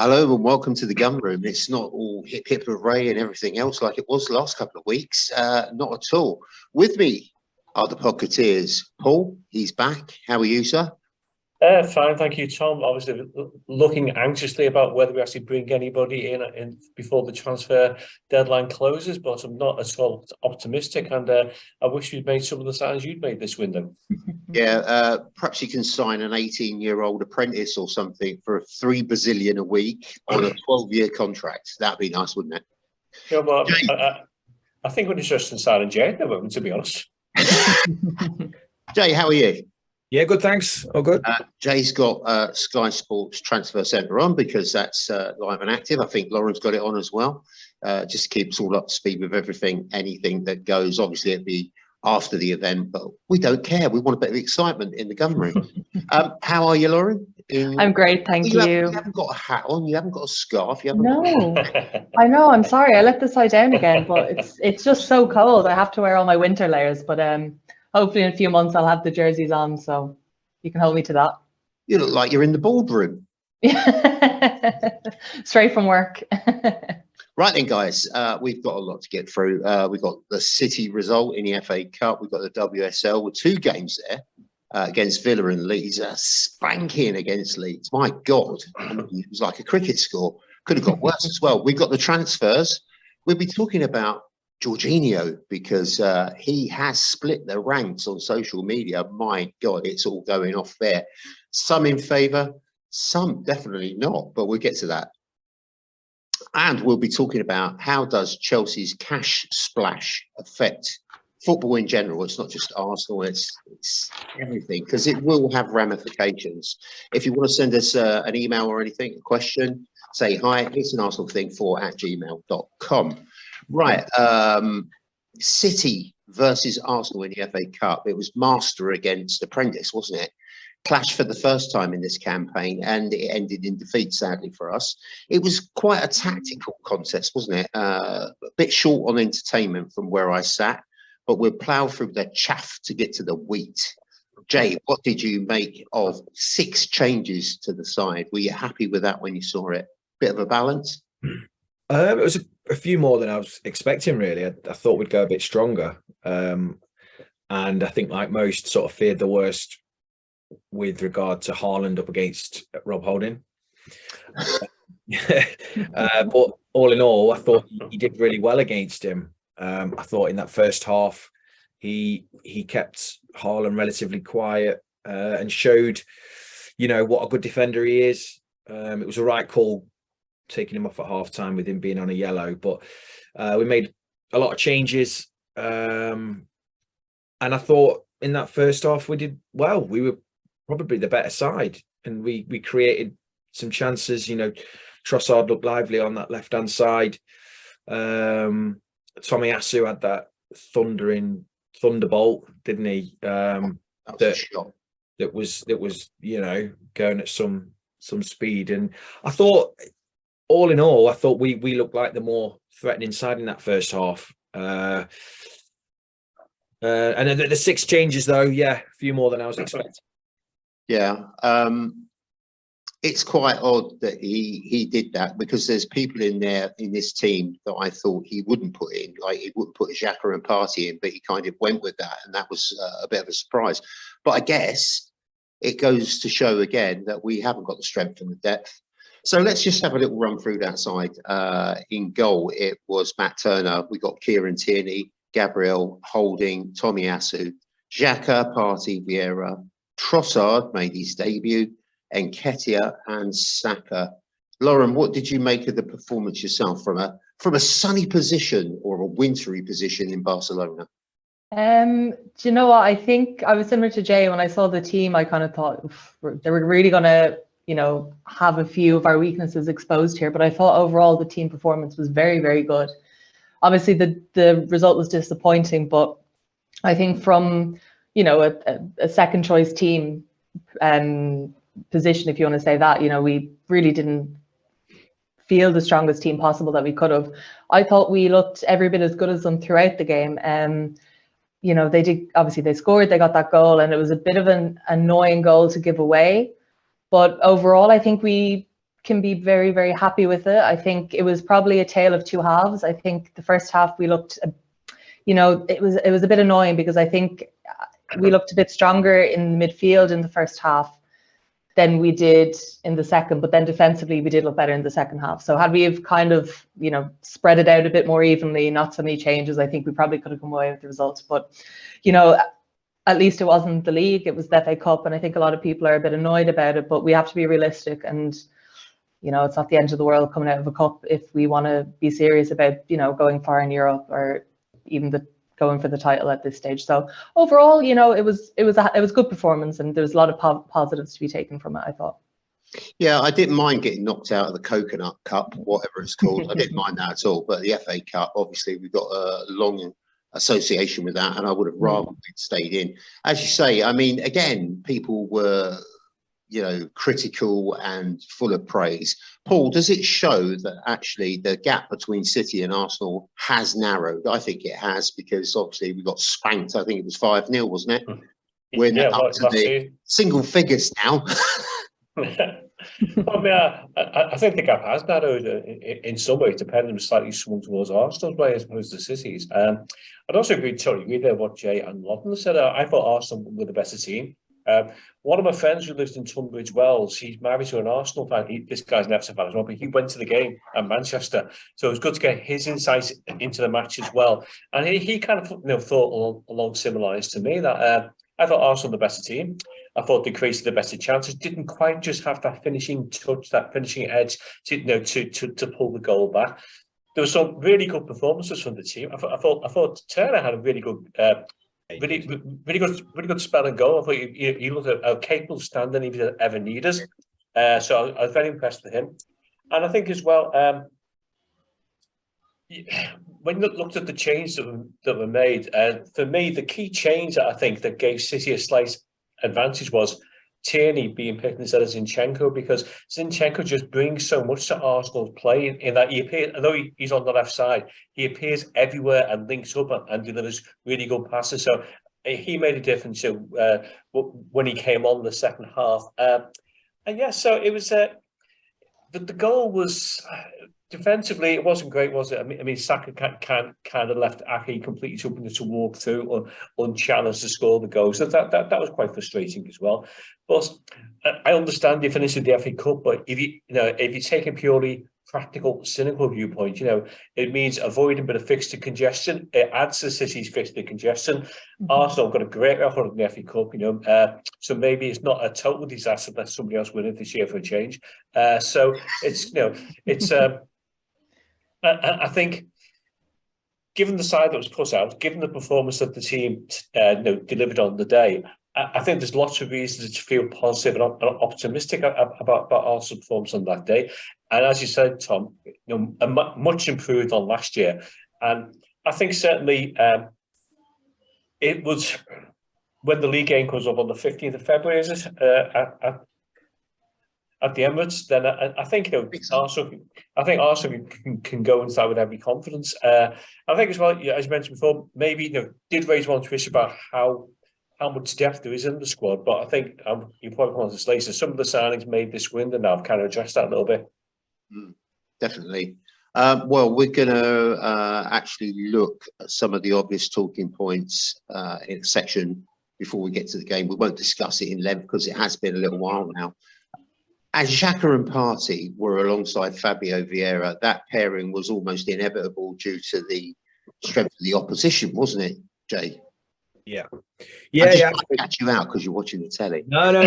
Hello and welcome to the Gunroom. It's not all hip hip hooray and everything else like it was the last couple of weeks. Not at all. With me are the Pocketeers. Paul, he's back. How are you, sir? Fine, thank you, Tom. Obviously, looking anxiously about whether we actually bring anybody in before the transfer deadline closes, but I'm not at all optimistic, and I wish we'd made some of the signings you'd made this window. Yeah, perhaps you can sign an 18-year-old apprentice or something for £3 a week on a 12-year contract. That'd be nice, wouldn't it? Yeah, well, I think we're interested in signing Jay at the moment, to be honest. Jay, how are you? Yeah, good, thanks. All good. Jay's got Sky Sports Transfer Centre on because that's live and active. I think Lauren's got it on as well. Just to keep us all up to speed with everything, anything that goes. Obviously, it'd be after the event, but we don't care. We want a bit of excitement in the Gunroom. How are you, Lauren? I'm great, thank you. You haven't got a hat on. You haven't got a scarf. You haven't No, I know. I'm sorry. I left this side down again, but it's just so cold. I have to wear all my winter layers, but hopefully in a few months I'll have the jerseys on, so you can hold me to that. You look like you're in the boardroom. Straight from work. Right then, guys, we've got a lot to get through. We've got the City result in the FA Cup. We've got the WSL with two games there against Villa and Leeds. Spanking against Leeds. My God, it was like a cricket score. Could have got worse as well. We've got the transfers. We'll be talking about Jorginho because he has split the ranks on social media. My God, it's all going off there. Some in favour, some definitely not, but we'll get to that. And we'll be talking about how does Chelsea's cash splash affect football in general. It's not just Arsenal, it's everything, because it will have ramifications. If you want to send us an email or anything, a question, say hi, it's an Arsenal thing @gmail.com. Right, City versus Arsenal in the FA Cup. It was master against apprentice, wasn't it? Clash for the first time in this campaign, and it ended in defeat, sadly for us. It was quite a tactical contest, wasn't it? A bit short on entertainment from where I sat, but we'll plough through the chaff to get to the wheat. Jay, what did you make of 6 changes to the side? Were you happy with that when you saw it? Bit of a balance? It was a few more than I was expecting, really. I thought we'd go a bit stronger. And I think, like most, sort of feared the worst with regard to Haaland up against Rob Holding. But all in all, I thought he did really well against him. I thought in that first half, he kept Haaland relatively quiet and showed, what a good defender he is. It was a right call taking him off at half time with him being on a yellow, but we made a lot of changes. And I thought in that first half, we did well. We were probably the better side, and we created some chances. Trossard looked lively on that left-hand side. Tomiyasu had that thunderbolt, didn't he? That was going at some speed. And I thought, all in all, I thought we looked like the more threatening side in that first half. And then the 6 changes, though, yeah, a few more than I was expecting. Yeah, it's quite odd that he did that, because there's people in there in this team that I thought he wouldn't put in, like he wouldn't put Xhaka and Partey in, but he kind of went with that, and that was a bit of a surprise. But I guess it goes to show again that we haven't got the strength and the depth. So let's just have a little run through that side. In goal, it was Matt Turner. We got Kieran Tierney, Gabriel, Holding, Tomiyasu, Xhaka, Partey, Vieira. Trossard made his debut, Nketiah and Saka. Lauren, what did you make of the performance yourself from a sunny position or a wintry position in Barcelona? Do you know what? I think I was similar to Jay. When I saw the team, I kind of thought they were really going to, have a few of our weaknesses exposed here. But I thought overall the team performance was very, very good. Obviously, the result was disappointing, but I think from a second choice team position, if you want to say that, we really didn't feel the strongest team possible that we could have. I thought we looked every bit as good as them throughout the game. They did, obviously they scored, they got that goal, and it was a bit of an annoying goal to give away. But overall, I think we can be very, very happy with it. I think it was probably a tale of two halves. I think the first half we looked, it was a bit annoying because I think we looked a bit stronger in the midfield in the first half than we did in the second, but then defensively we did look better in the second half. So had we have kind of, spread it out a bit more evenly, not so many changes, I think we probably could have come away with the results. But, at least it wasn't the league, it was the FA Cup, and I think a lot of people are a bit annoyed about it, but we have to be realistic, and it's not the end of the world coming out of a cup if we want to be serious about going far in Europe or even going for the title at this stage. So overall, it was good performance, and there's a lot of positives to be taken from it, I thought. Yeah, I didn't mind getting knocked out of the Coconut Cup, whatever it's called. I didn't mind that at all. But the FA Cup, obviously, we've got a long association with that, and I would have rather stayed in. As you say, I mean, again, people were, critical and full of praise. Paul, does it show that actually the gap between City and Arsenal has narrowed? I think it has, because obviously we got spanked. I think it was 5-0, wasn't it? We're up to the single figures now. I mean, I think the gap has narrowed in some ways, depending slightly swung towards Arsenal's way as opposed to City's. I'd also agree with what Jay and Lawton said. I thought Arsenal were the better team. One of my friends who lives in Tunbridge Wells, he's married to an Arsenal fan. This guy's an Everton fan as well, but he went to the game at Manchester, so it was good to get his insights into the match as well. And he kind of thought along similar lines to me that I thought Arsenal the better team. I thought they created the better chances. Didn't quite just have that finishing touch, that finishing edge to pull the goal back. There were some really good performances from the team. I thought Turner had a really good, really good spell and goal. I thought he looked capable of standing if he ever needed us. So I was very impressed with him. And I think as well, when you looked at the changes that were made, for me, the key change that I think that gave City a slight advantage was Tierney being picked instead of Zinchenko, because Zinchenko just brings so much to Arsenal's play in that he appears, although he's on the left side, he appears everywhere and links up and delivers really good passes. So he made a difference when he came on the second half. So it was the goal was. Defensively, it wasn't great, was it? I mean, Saka kind of left Ake completely open to walk through or unchallenged to score the goal. So that was quite frustrating as well. But I understand you finished with the FA Cup, but if you take a purely practical, cynical viewpoint, it means avoiding a bit of fixture congestion. It adds to City's fixture congestion. Arsenal got a great record in the FA Cup, so maybe it's not a total disaster that somebody else win it this year for a change. So it's. I think, given the side that was put out, given the performance that the team delivered on the day, I think there's lots of reasons to feel positive and optimistic about Arsenal's performance on that day. And as you said, Tom, much improved on last year. And I think certainly it was when the league game comes up on the 15th of February, is it? At the Emirates, then I think Arsenal can go inside with every confidence. I think as well, as you mentioned before, maybe did raise one twist about how much depth there is in the squad. But I think you probably come on to this later. Some of the signings made this window now have kind of addressed that a little bit. Definitely. Well, we're going to actually look at some of the obvious talking points in a section before we get to the game. We won't discuss it in length because it has been a little while now. As Xhaka and Partey were alongside Fabio Vieira, that pairing was almost inevitable due to the strength of the opposition, wasn't it, Jay? Yeah. I catch you out because you're watching the telly. No.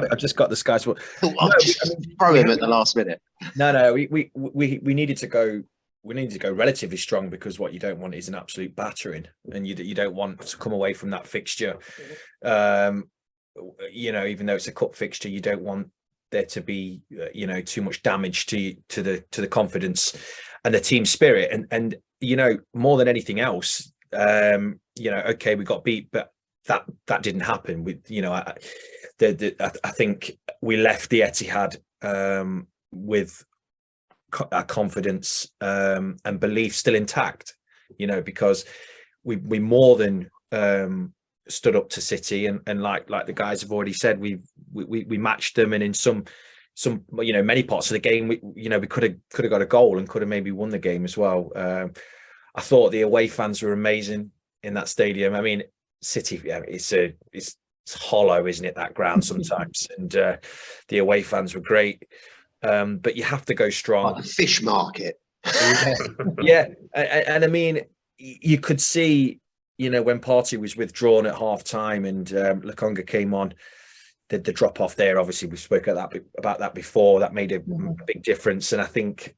I've just got the Sky Sport. Throw him at the last minute. No. We needed to go. We needed to go relatively strong because what you don't want is an absolute battering, and you don't want to come away from that fixture. Even though it's a cup fixture, you don't want there to be too much damage to the confidence and the team spirit, and more than anything else, okay, we got beat, but that didn't happen. I think we left the Etihad with our confidence and belief still intact, because we more than stood up to City, and like the guys have already said, we matched them, and in some some, many parts of the game, we could have got a goal and could have maybe won the game as well. I thought the away fans were amazing in that stadium. I mean, City, it's hollow, isn't it, that ground sometimes? And the away fans were great. But you have to go strong. Like the fish market. Yeah. And I mean, you could see, when Partey was withdrawn at half time and Lokonga came on, the drop off there, obviously we spoke about that before, that made a big difference. And I think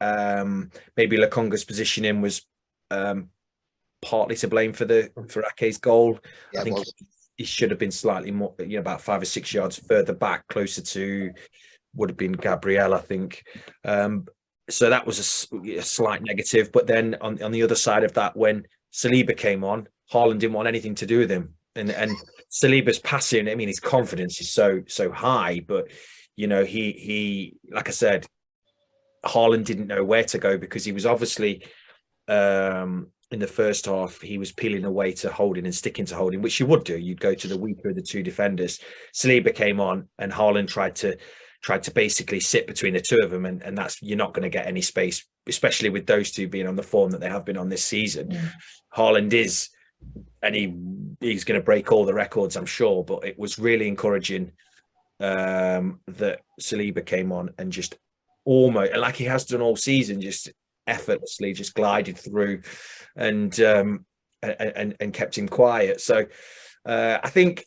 maybe Lokonga's positioning was partly to blame for Ake's goal. Yeah, I think he should have been slightly more, about 5 or 6 yards further back, closer to, would have been Gabriel, I think. So that was a slight negative. But then on the other side of that, when Saliba came on, Haaland didn't want anything to do with him. And Saliba's passing, I mean, his confidence is so high, but he like I said, Haaland didn't know where to go, because he was obviously in the first half, he was peeling away to Holding and sticking to Holding, which you would do. You'd go to the weaker of the two defenders. Saliba came on and Haaland tried to basically sit between the two of them, and that's, you're not going to get any space, especially with those two being on the form that they have been on this season. Haaland is, and he's going to break all the records, I'm sure, but it was really encouraging that Saliba came on and just almost, like he has done all season, just effortlessly just glided through and kept him quiet. So I think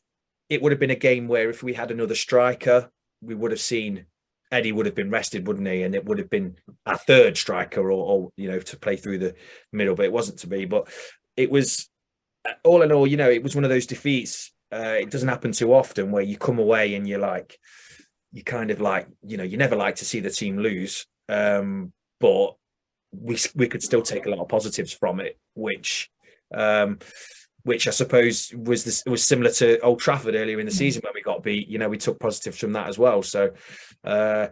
it would have been a game where if we had another striker, we would have seen Eddie would have been rested, wouldn't he? And it would have been our third striker, or to play through the middle, but it wasn't to be. But it was, all in all, it was one of those defeats. It doesn't happen too often where you come away and you kind of like, you never like to see the team lose. But we could still take a lot of positives from it, which I suppose was similar to Old Trafford earlier in the season when we got beat. We took positives from that as well. So I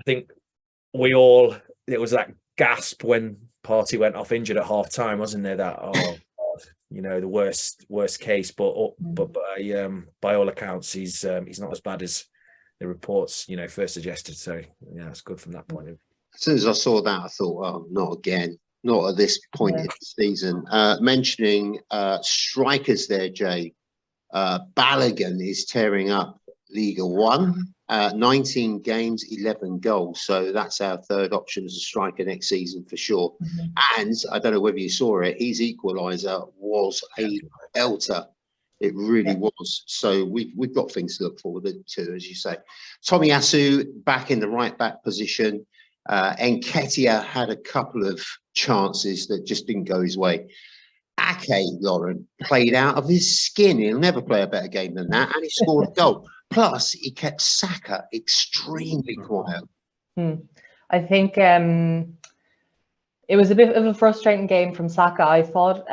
think it was that gasp when Partey went off injured at half time, wasn't there? That the worst case, but by all accounts he's not as bad as the reports first suggested. So yeah, it's good from that point of view. As soon as I saw that, I thought, oh, not again. Not at this point in the season. Mentioning strikers there, Jay. Balogun is tearing up Liga 1. 19 games, 11 goals. So that's our third option as a striker next season for sure. And I don't know whether you saw it, his equaliser was a belter. It really was. So we've got things to look forward to, as you say. Tomiyasu back in the right back position. Nketiah had a couple of chances that just didn't go his way. Ake, Lauren, played out of his skin. He'll never play a better game than that, and he scored a goal. Plus, he kept Saka extremely quiet. I think it was a bit of a frustrating game from Saka, I thought,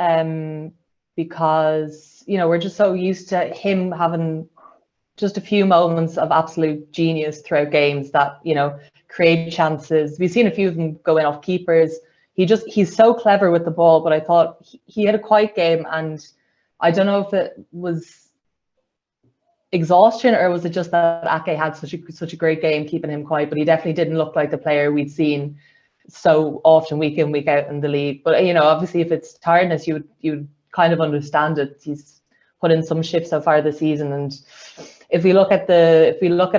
because we're just so used to him having just a few moments of absolute genius throughout games that create chances. We've seen a few of them go in off keepers. He's so clever with the ball, but I thought he had a quiet game, and I don't know if it was exhaustion or was it just that Ake had such a great game keeping him quiet, but he definitely didn't look like the player we'd seen so often week in, week out in the league. But obviously if it's tiredness, you would kind of understand it. He's put in some shifts so far this season, and if we look at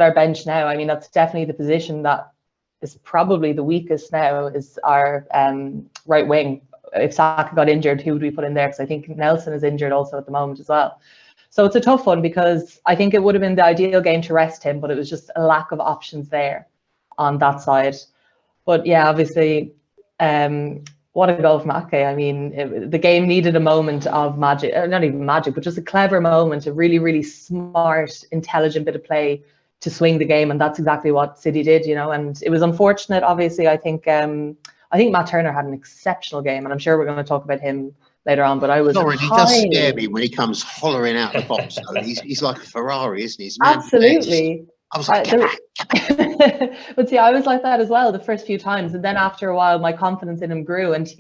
our bench now, I mean, that's definitely the position that is probably the weakest now, is our right wing. If Saka got injured, who would we put in there? Because I think Nelson is injured also at the moment as well. So it's a tough one, because I think it would have been the ideal game to rest him, but it was just a lack of options there on that side. But yeah, obviously, what a goal from Ake. I mean, the game needed a moment of magic, not even magic, but just a clever moment, a really, really smart, intelligent bit of play to swing the game, and that's exactly what City did, and it was unfortunate. Obviously, I think Matt Turner had an exceptional game, and I'm sure we're going to talk about him later on, but I was Sorry, he does scare me when he comes hollering out the box. He's like a Ferrari, isn't he? Absolutely. I was like, but see, I was like that as well the first few times, and then after a while my confidence in him grew, and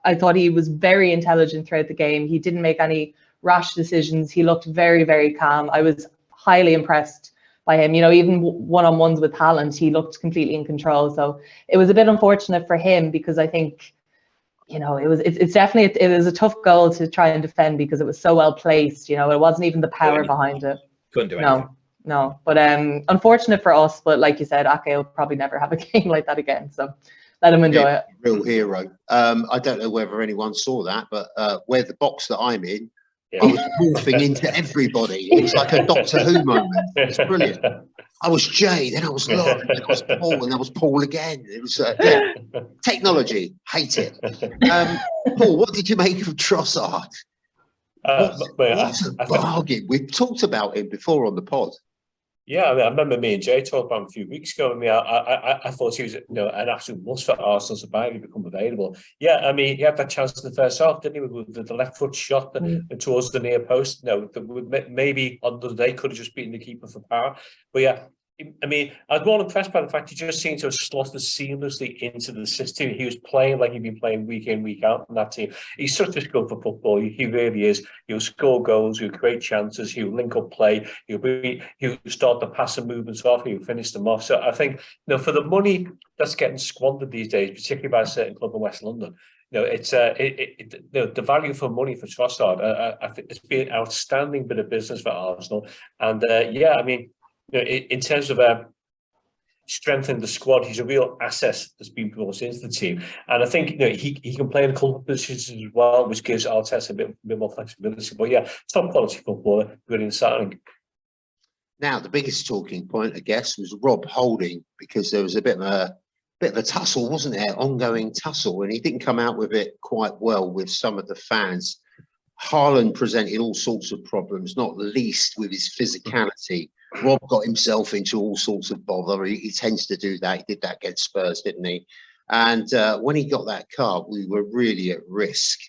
I thought he was very intelligent throughout the game. He didn't make any rash decisions. He looked very, very calm. I was highly impressed by him. You know, even one-on-ones with Haaland, he looked completely in control. So it was a bit unfortunate for him, because I think, you know, it's definitely, it was a tough goal to try and defend, because it was so well placed. You know, it wasn't even the power behind it. Couldn't do anything. No. But unfortunate for us. But like you said, Ake will probably never have a game like that again. So let him enjoy it. Real hero. I don't know whether anyone saw that, but where the box that I'm in, I was morphing into everybody. It was like a Doctor Who moment. It's brilliant. I was Jay, then I was Lauren, then I was Paul, and I was Paul again. It was technology. Hate it. Paul, what did you make of Trossard? What a bargain. We've talked about him before on the pod. Yeah, I mean, I remember me and Jay talked about him a few weeks ago. I mean, I thought he was, you know, an absolute must for Arsenal to buy if he become available. Yeah, I mean, he had that chance in the first half, didn't he, with the left foot shot towards the near post. No, maybe on the day could have just beaten the keeper for power. But yeah, I mean, I was more impressed by the fact he just seemed to have slotted seamlessly into the system. He was playing like he'd been playing week in, week out in that team. He's such a skill for football. He really is. He'll score goals. He'll create chances. He'll link up play. He'll start the passing movements off. He'll finish them off. So I think, you know, for the money that's getting squandered these days, particularly by a certain club in West London, you know, it's you know, the value for money for Trossard. I think it's been an outstanding bit of business for Arsenal. And yeah, I mean, you know, in terms of strengthening the squad, he's a real asset that's been brought into the team. And I think, you know, he can play in a couple of positions as well, which gives Arteta a bit more flexibility. But yeah, top quality footballer, brilliant signing. Now, the biggest talking point, I guess, was Rob Holding, because there was a bit of a tussle, wasn't there? Ongoing tussle, and he didn't come out with it quite well with some of the fans. Haaland presented all sorts of problems, not least with his physicality. Rob got himself into all sorts of bother. He tends to do that. He did that against Spurs, didn't he? And when he got that card, we were really at risk.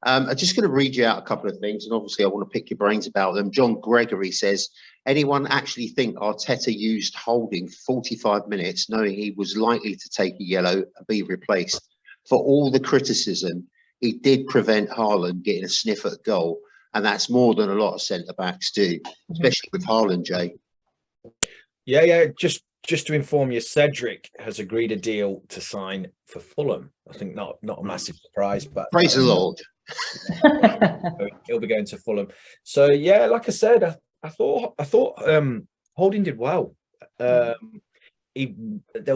I'm just going to read you out a couple of things, and obviously I want to pick your brains about them. John Gregory says, anyone actually think Arteta used Holding 45 minutes knowing he was likely to take a yellow and be replaced? For all the criticism, he did prevent Haaland getting a sniff at goal, and that's more than a lot of centre-backs do, especially with Haaland, Jay. Yeah. Just to inform you, Cedric has agreed a deal to sign for Fulham. I think not a massive surprise, but praise the Lord. He'll be going to Fulham. So yeah, like I said, I thought Holding did well. There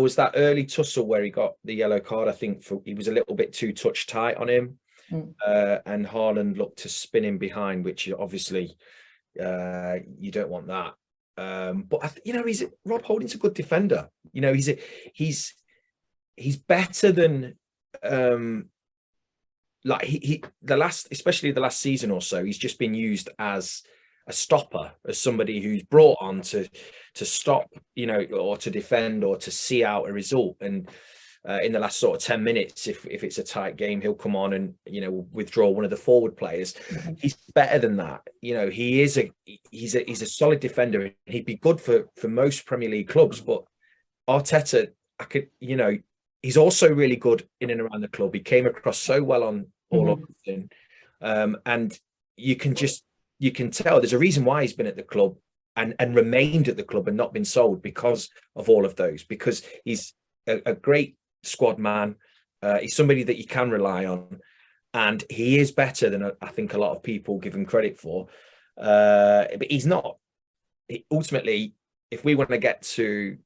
was that early tussle where he got the yellow card. I think he was a little bit too touch tight on him, and Haaland looked to spin him behind, which obviously you don't want that. But you know, Rob Holding's a good defender. You know, he's better than especially the last season or so. He's just been used as a stopper, as somebody who's brought on to stop, you know, or to defend or to see out a result. And in the last sort of 10 minutes, if it's a tight game, he'll come on and, you know, withdraw one of the forward players. He's better than that. You know, he's a solid defender. He'd be good for most Premier League clubs, but Arteta, he's also really good in and around the club. He came across so well on all of them. And you can tell there's a reason why he's been at the club and remained at the club and not been sold, because of all of those, because he's a great squad man. He's somebody that you can rely on, and he is better than I think a lot of people give him credit for. But he's not. Ultimately, if we want to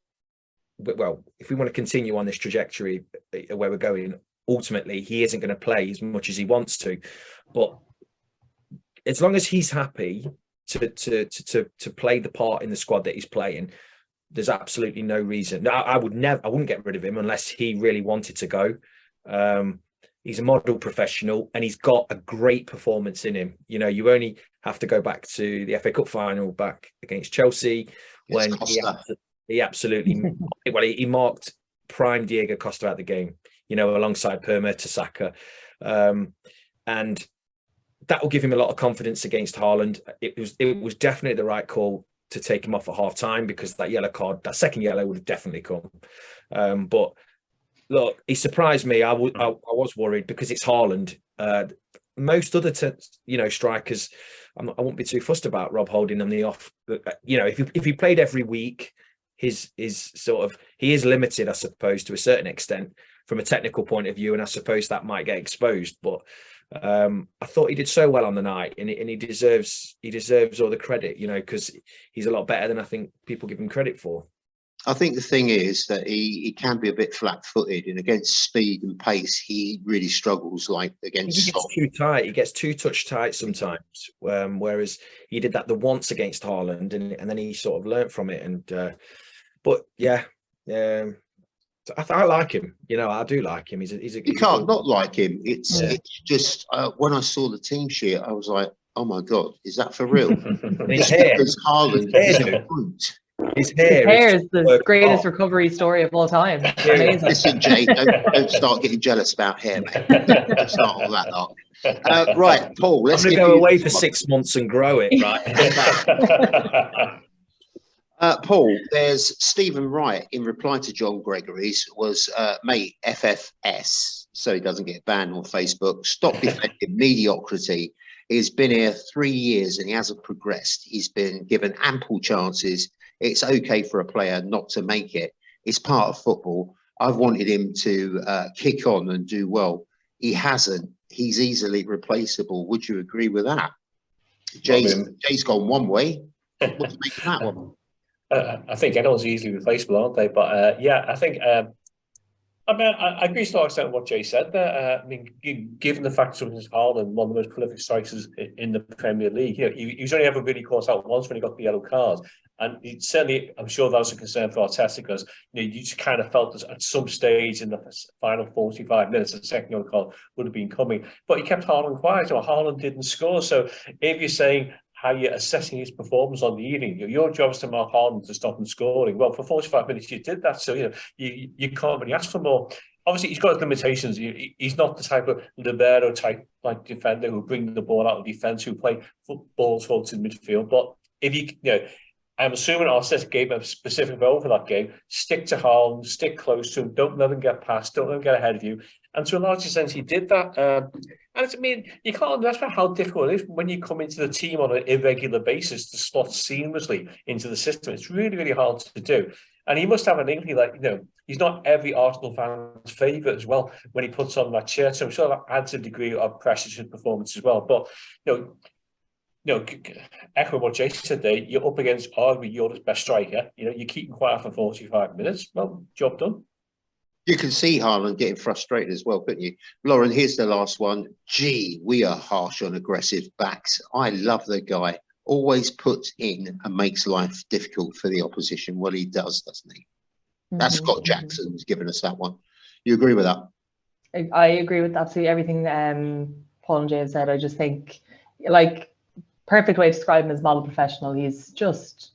continue on this trajectory where we're going, ultimately he isn't going to play as much as he wants to. But as long as he's happy to play the part in the squad that he's playing, there's absolutely no reason. I wouldn't get rid of him unless he really wanted to go. He's a model professional and he's got a great performance in him. You know, you only have to go back to the FA Cup final back against Chelsea when he absolutely he marked prime Diego Costa out the game, you know, alongside Perma to Saka. And that will give him a lot of confidence against Haaland. It was definitely the right call to take him off at half time, because that second yellow would have definitely come. But look, he surprised me. I was worried because it's Haaland. Most other strikers I won't be too fussed about Rob holding them the off. You know, if he played every week, he is limited, I suppose, to a certain extent from a technical point of view, and I suppose that might get exposed. But I thought he did so well on the night, and he deserves all the credit, you know, because he's a lot better than I think people give him credit for. I think the thing is that he can be a bit flat-footed, and against speed and pace, he really struggles. Like against he gets too tight. He gets too touch tight sometimes. Whereas he did that the once against Haaland, and then he sort of learnt from it. And but yeah, I like him. You know, I do like him. You can't not like him. It's just when I saw the team sheet, I was like, oh my god, is that for real? His hair, because Haaland is a brute. His hair is the greatest recovery story of all time. Amazing. Listen, Jay, don't start getting jealous about hair, mate. Don't start all that lot. Right, Paul, let's go away for 6 months and grow it, right? Paul, there's Stephen Wright in reply to John Gregory's was, mate, FFS, so he doesn't get banned on Facebook. Stop defending mediocrity. He's been here 3 years and he hasn't progressed. He's been given ample chances. It's okay for a player not to make it. It's part of football. I've wanted him to kick on and do well. He hasn't. He's easily replaceable. Would you agree with that? Jay's gone one way. What do you make of that one? I think anyone's easily replaceable, aren't they? But yeah, I think I agree to an extent with what Jay said there. I mean, given the fact that Haaland, one of the most prolific strikers in the Premier League, you know, he was only ever really caught out once when he got the yellow card. And certainly, I'm sure that was a concern for Arteta because you just kind of felt that at some stage in the final 45 minutes, the second yellow card would have been coming. But he kept Haaland quiet, or Haaland didn't score. So if you're saying how you're assessing his performance on the evening, your job is to mark Haaland to stop him scoring. Well, for 45 minutes, you did that. So, you know, you can't really ask for more. Obviously, he's got his limitations. He's not the type of libero type like defender who bring the ball out of defence, who play balls forward to the midfield. But if you know, I'm assuming Arteta gave him a specific role for that game. Stick to Haaland, stick close to him. Don't let him get past. Don't let him get ahead of you. And to a large extent, he did that. And I mean, you can't underestimate how difficult it is when you come into the team on an irregular basis to slot seamlessly into the system. It's really, really hard to do. And he must have an inkling that, you know, he's not every Arsenal fan's favourite as well when he puts on that shirt. So I'm sure that adds a degree of pressure to his performance as well. But, you know, echo what Jay said there, you're up against arguably your best striker. You know, you keep him quiet for 45 minutes. Well, job done. You can see Haaland getting frustrated as well, couldn't you? Lauren, here's the last one. Gee, we are harsh on aggressive backs. I love the guy. Always puts in and makes life difficult for the opposition. Well, he does, doesn't he? That's Scott Jackson's given us that one. You agree with that? I agree with absolutely everything Paul and Jay have said. I just think, like, perfect way to describe him as model professional. He's just,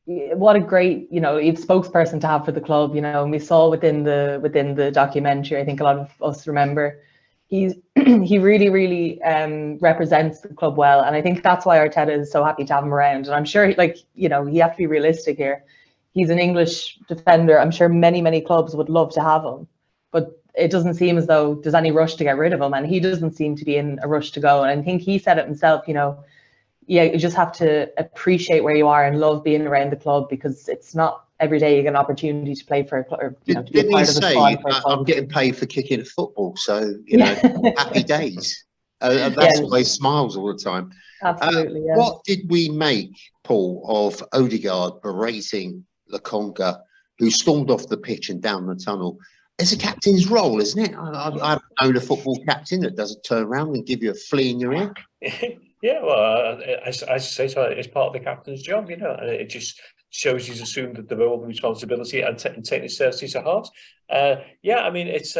what a great, you know, spokesperson to have for the club, you know, and we saw within the documentary, I think a lot of us remember, he really represents the club well. And I think that's why Arteta is so happy to have him around. And I'm sure, like, you know, you have to be realistic here. He's an English defender. I'm sure many clubs would love to have him, but it doesn't seem as though there's any rush to get rid of him. And he doesn't seem to be in a rush to go. And I think he said it himself, you know, yeah, you just have to appreciate where you are and love being around the club, because it's not every day you get an opportunity to play for a club. You know, didn't he say, I'm getting paid for kicking at football, so, you know, happy days. That's why he smiles all the time. Absolutely, yeah. What did we make, Paul, of Odegaard berating Lokonga, who stormed off the pitch and down the tunnel? It's a captain's role, isn't it? I haven't known a football captain that doesn't turn around and give you a flea in your ear. Yeah, well, I say so. It's part of the captain's job, you know, and it just shows he's assumed the role and responsibility and taking it seriously to heart. Yeah, I mean, it's.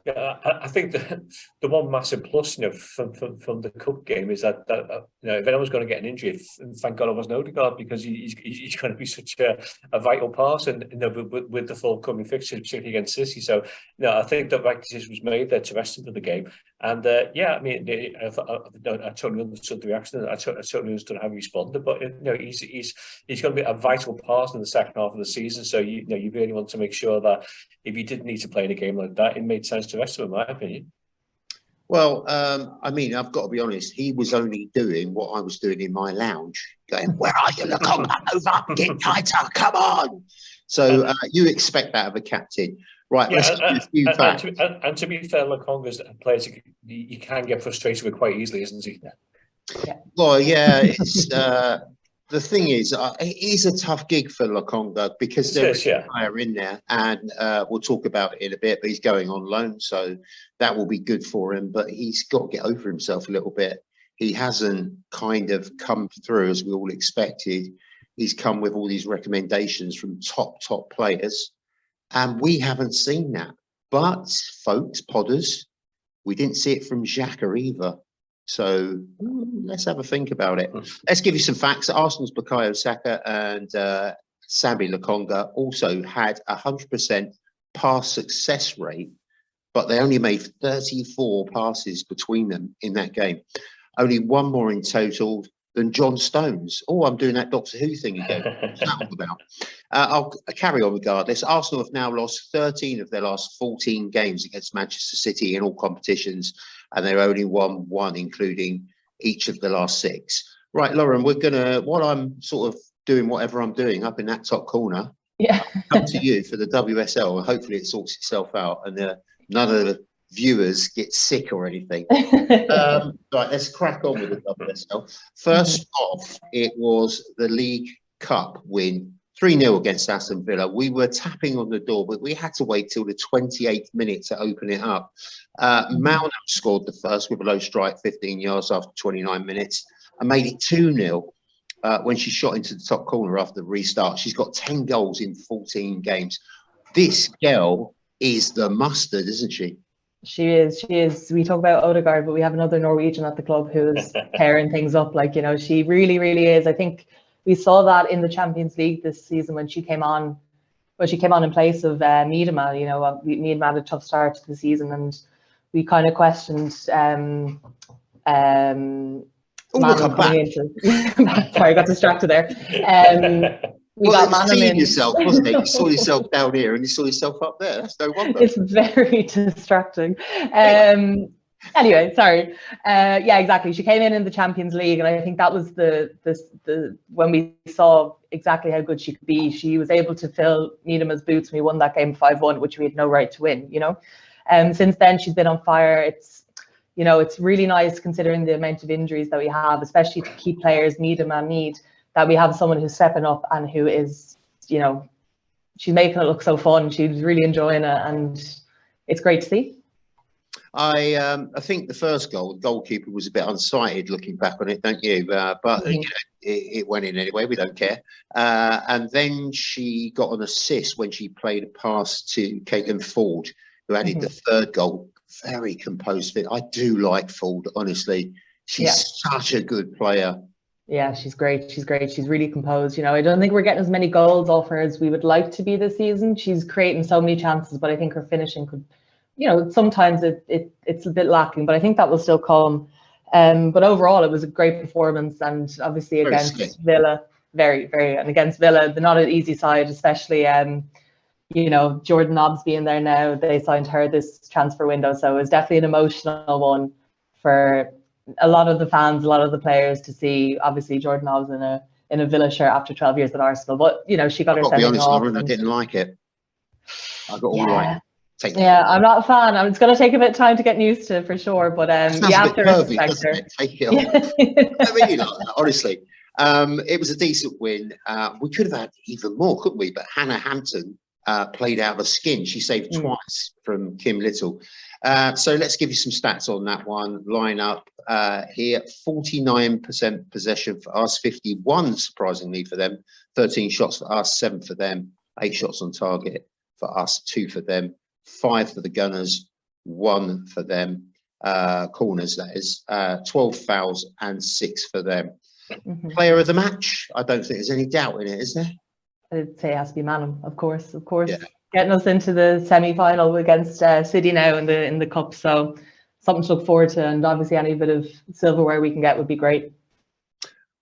I think the one massive plus, you know, from the cup game is that you know, if anyone's going to get an injury, thank God it wasn't Odegaard, because he's going to be such a vital part, and you know, with the forthcoming fixtures, particularly against City. So, you know, I think that right decision was made there to rest him for the game. And yeah, I mean, I totally understood the reaction. I totally understood how he responded. But you know, he's going to be a vital part in the second half of the season. So you know, you really want to make sure that if you did need to play in a game like that, it made sense to rest him, in my opinion. Well, I mean, I've got to be honest. He was only doing what I was doing in my lounge, going, "Where are you, Lukonga? Move up, get tighter, come on!" So you expect that of a captain, right? Yeah, Let's give you a few facts. and to be fair, Lukonga's a player you can get frustrated with quite easily, isn't he? Yeah. Well, yeah, it's the thing is, it is a tough gig for Lukonga because there is a player in there, and we'll talk about it in a bit. But he's going on loan, so that will be good for him. But he's got to get over himself a little bit. He hasn't kind of come through as we all expected. He's come with all these recommendations from top players, and we haven't seen that. But folks, podders, we didn't see it from Xhaka either. So let's have a think about it. Let's give you some facts. Arsenal's Bukayo Saka and Sambi Lukonga also had 100% pass success rate, but they only made 34 passes between them in that game. Only one more in total than John Stones. Oh, I'm doing that Doctor Who thing again. What's that all about? I'll carry on regardless. Arsenal have now lost 13 of their last 14 games against Manchester City in all competitions, and they've only won one, including each of the last 6. Right, Lauren, we're gonna, while I'm sort of doing whatever I'm doing up in that top corner, I'll come to you for the WSL, and hopefully it sorts itself out, and none of the viewers get sick or anything. Right, let's crack on with the WSL. First off, it was the League Cup win, 3-0 against Aston Villa. We were tapping on the door, but we had to wait till the 28th minute to open it up. Malnum scored the first with a low strike, 15 yards after 29 minutes, and made it 2-0 when she shot into the top corner after the restart. She's got 10 goals in 14 games. This girl is the mustard, isn't she? She is. We talk about Odegaard, but we have another Norwegian at the club who is tearing things up. Like, you know, she really, really is. I think we saw that in the Champions League this season when she came on in place of Miedema. You know, Miedema had a tough start to the season, and we kind of questioned Sorry, I got distracted there. You seeing yourself, wasn't it? You saw yourself down here and you saw yourself up there. That's no wonder. It's very distracting. Anyway, sorry. Yeah, exactly. She came in the Champions League, and I think that was the when we saw exactly how good she could be. She was able to fill Miedema's boots. We won that game 5-1, which we had no right to win. You know, since then she's been on fire. It's really nice considering the amount of injuries that we have, especially to key players, Miedema, Mead, that we have someone who's stepping up and who is, you know, she's making it look so fun. She's really enjoying it, and it's great to see. I think the first goal, the goalkeeper was a bit unsighted looking back on it, don't you? But you know, it went in anyway. We don't care. And then she got an assist when she played a pass to Caitlin Ford, who added the third goal. Very composed fit. I do like Ford, honestly. She's such a good player. Yeah, she's great. She's great. She's really composed. You know, I don't think we're getting as many goals off her as we would like to be this season. She's creating so many chances, but I think her finishing could, you know, sometimes it's a bit lacking, but I think that will still come. But overall, it was a great performance, and obviously against Villa, very, very, and against Villa, they're not an easy side, especially, you know, Jordan Nobbs being there now. They signed her this transfer window, so it was definitely an emotional one for a lot of the fans, a lot of the players to see. Obviously, Jordan Nobbs in a Villa shirt after 12 years at Arsenal, but you know, she got her sending off. I didn't like it. I got all right. I'm not a fan. It's going to take a bit of time to get used to, for sure. But you have to respect her. Take it off. I really like that, honestly. It was a decent win. We could have had even more, couldn't we? But Hannah Hampton played out of her skin. She saved twice from Kim Little. So let's give you some stats on that one. Line up here: 49% possession for us, 51 surprisingly for them, 13 shots for us, 7 for them, 8 shots on target for us, 2 for them, 5 for the Gunners, 1 for them. Corners, that is, 12 fouls and 6 for them. Player of the match? I don't think there's any doubt in it, is there? I'd say it has to be Malum, of course. Yeah. Getting us into the semi-final against City now in the cup, so something to look forward to, and obviously any bit of silverware we can get would be great.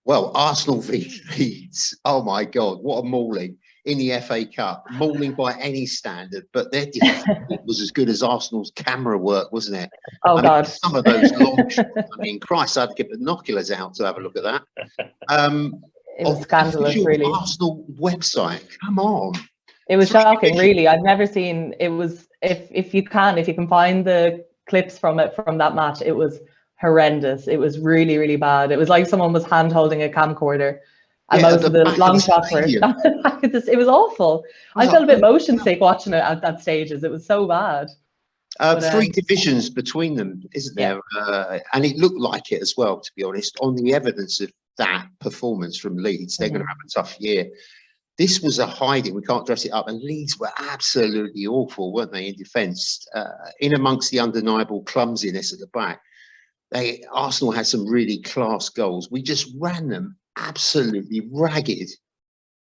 Well, Arsenal v Leeds, oh my God, what a mauling. in the FA Cup, mauling by any standard, but their defence was as good as Arsenal's camera work, wasn't it? Oh, God. Some of those long shots, I mean, Christ, I had to get binoculars out to have a look at that. It was scandalous, really. Arsenal website, come on. It was shocking, really. I've never seen, it was, if you can find the clips from that match, it was horrendous. It was really, really bad. It was like someone was hand holding a camcorder. And most of the long shots were it was awful. I felt a bit motion sick watching it at that stages. It was so bad. Three divisions between them, isn't there? And it looked like it as well, to be honest. On the evidence of that performance from Leeds, they're going to have a tough year. This was a hiding. We can't dress it up. And Leeds were absolutely awful, weren't they, in defence? In amongst the undeniable clumsiness at the back, Arsenal had some really class goals. We just ran them absolutely ragged.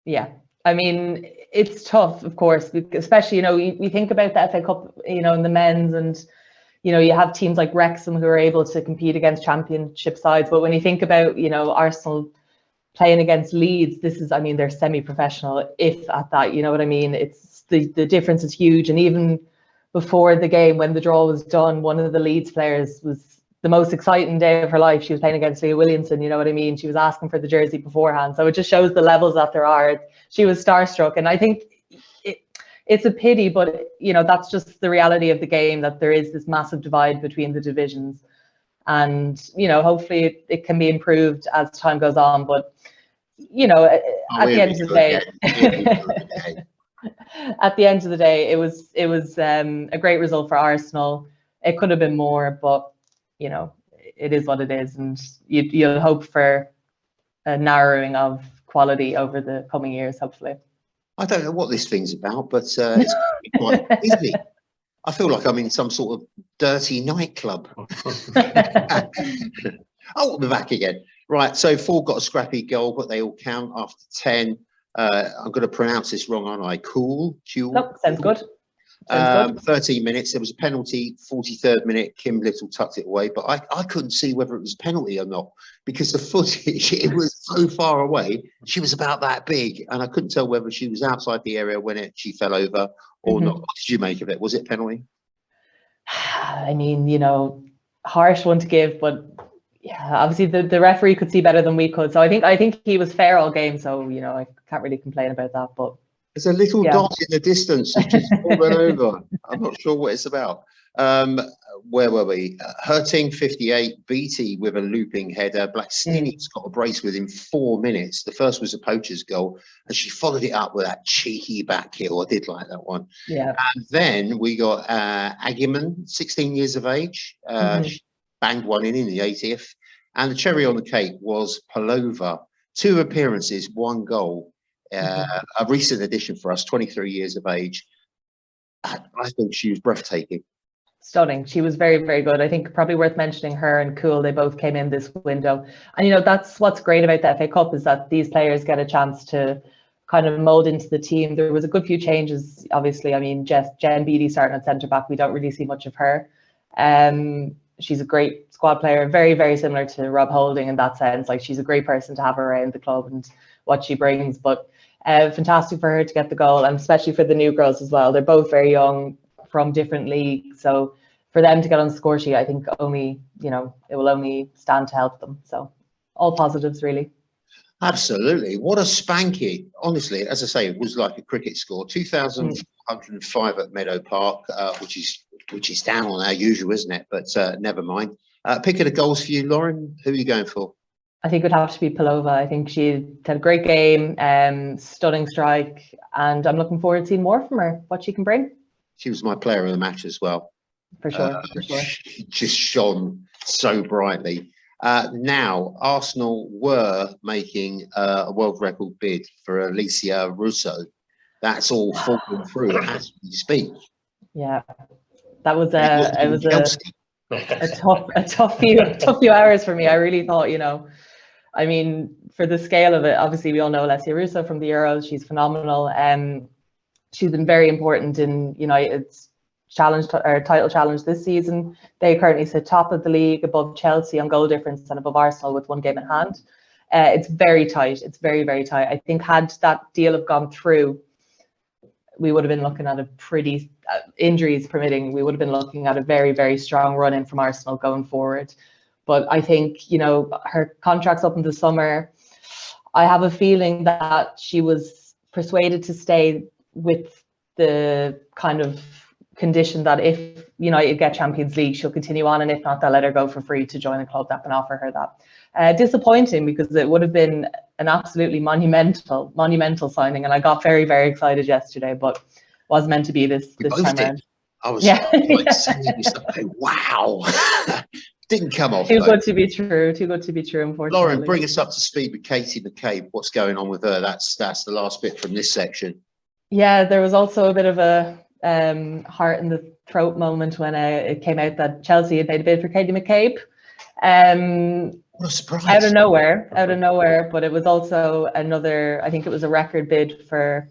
Yeah, I mean, it's tough, of course, especially, we think about the FA Cup, in the men's, and you have teams like Wrexham who are able to compete against championship sides, but when you think about Arsenal playing against Leeds, they're semi-professional, if at that, you know what I mean? It's the difference is huge. And even before the game, when the draw was done, one of the Leeds players was the most exciting day of her life. She was playing against Leah Williamson, you know what I mean? She was asking for the jersey beforehand. So it just shows the levels that there are. She was starstruck. And I think it's a pity, but, that's just the reality of the game, that there is this massive divide between the divisions. And, hopefully it can be improved as time goes on. But, at the end of the day, at the end of the day, it was a great result for Arsenal. It could have been more, but it is what it is, and you'll hope for a narrowing of quality over the coming years, hopefully. I don't know what this thing's about, but it's quite busy. I feel like I'm in some sort of dirty nightclub. Oh, we're back again. Right, so 4 got a scrappy goal, but they all count after 10. I'm going to pronounce this wrong, aren't I? Cool? Nope, sounds good. 13 minutes, there was a penalty. 43rd minute, Kim Little tucked it away, but I couldn't see whether it was a penalty or not, because the footage, it was so far away. She was about that big, and I couldn't tell whether she was outside the area when she fell over or not. What did you make of it? Was it a penalty? I mean, harsh one to give, but yeah, obviously the referee could see better than we could. So I think he was fair all game, so I can't really complain about that. But there's a little dot in the distance that's just fallen over. I'm not sure what it's about. Where were we? Hurting 58, Beattie with a looping header. Blackstini's got a brace within 4 minutes. The first was a poacher's goal, and she followed it up with that cheeky back heel. I did like that one. Yeah. And then we got Agiman, 16 years of age. She banged one in the 80th. And the cherry on the cake was Pelova. 2 appearances, 1 goal. A recent addition for us, 23 years of age. I think she was breathtaking. Stunning. She was very, very good. I think probably worth mentioning her and Cool. They both came in this window. And, that's what's great about the FA Cup, is that these players get a chance to kind of mold into the team. There was a good few changes, obviously. I mean, Jen Beattie starting at centre-back. We don't really see much of her. She's a great squad player, very, very similar to Rob Holding in that sense. Like, she's a great person to have around the club and what she brings. But fantastic for her to get the goal, and especially for the new girls as well. They're both very young, from different leagues, so for them to get on the score sheet, I think only it will only stand to help them. So all positives, really. Absolutely. What a spanking. Honestly, as I say, it was like a cricket score. 2,405 at Meadow Park, which is down on our usual, isn't it? But never mind. Pick of the goals for you, Lauren. Who are you going for? I think it would have to be Pelova. I think she had a great game, stunning strike, and I'm looking forward to seeing more from her, what she can bring. She was my player of the match as well. For sure. She just shone so brightly. Now, Arsenal were making a world record bid for Alicia Russo. That's all falling through as we speak. Yeah, that was a tough few hours for me. I really thought, I mean, for the scale of it, obviously we all know Alessia Russo from the Euros. She's phenomenal. She's been very important in United's title challenge this season. They currently sit top of the league, above Chelsea on goal difference and above Arsenal with 1 game in hand. It's very tight. It's very, very tight. I think had that deal have gone through, we would have been looking at a pretty, injuries permitting, we would have been looking at a very, very strong run in from Arsenal going forward. But I think, you know, her contract's up in the summer. I have a feeling that she was persuaded to stay with the kind of condition that if United get Champions League, she'll continue on, and if not, they'll let her go for free to join a club that can offer her that. Disappointing, because it would have been an absolutely monumental signing, and I got very, very excited yesterday, but was meant to be this time around. I was like sending you stuff. Wow. Didn't come off. Too good to be true. Too good to be true, unfortunately. Lauren, bring us up to speed with Katie McCabe. What's going on with her? That's the last bit from this section. Yeah, there was also a bit of a heart in the throat moment when it came out that Chelsea had made a bid for Katie McCabe. What a surprise. Out of nowhere, but it was also another, I think it was a record bid for,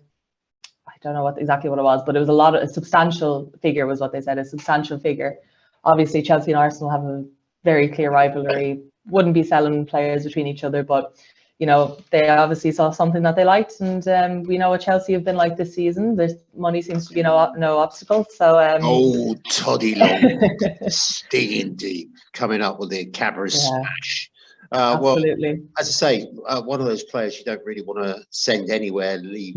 I don't know exactly what it was, but it was a substantial figure was what they said, a substantial figure. Obviously, Chelsea and Arsenal have a very clear rivalry, wouldn't be selling players between each other, but you know, they obviously saw something that they liked, and we know what Chelsea have been like this season. There's money seems to be no obstacle. So Toddy Long Pockets, digging deep, coming up with the camera smash. Absolutely. Well, as I say, one of those players you don't really want to send anywhere, leave.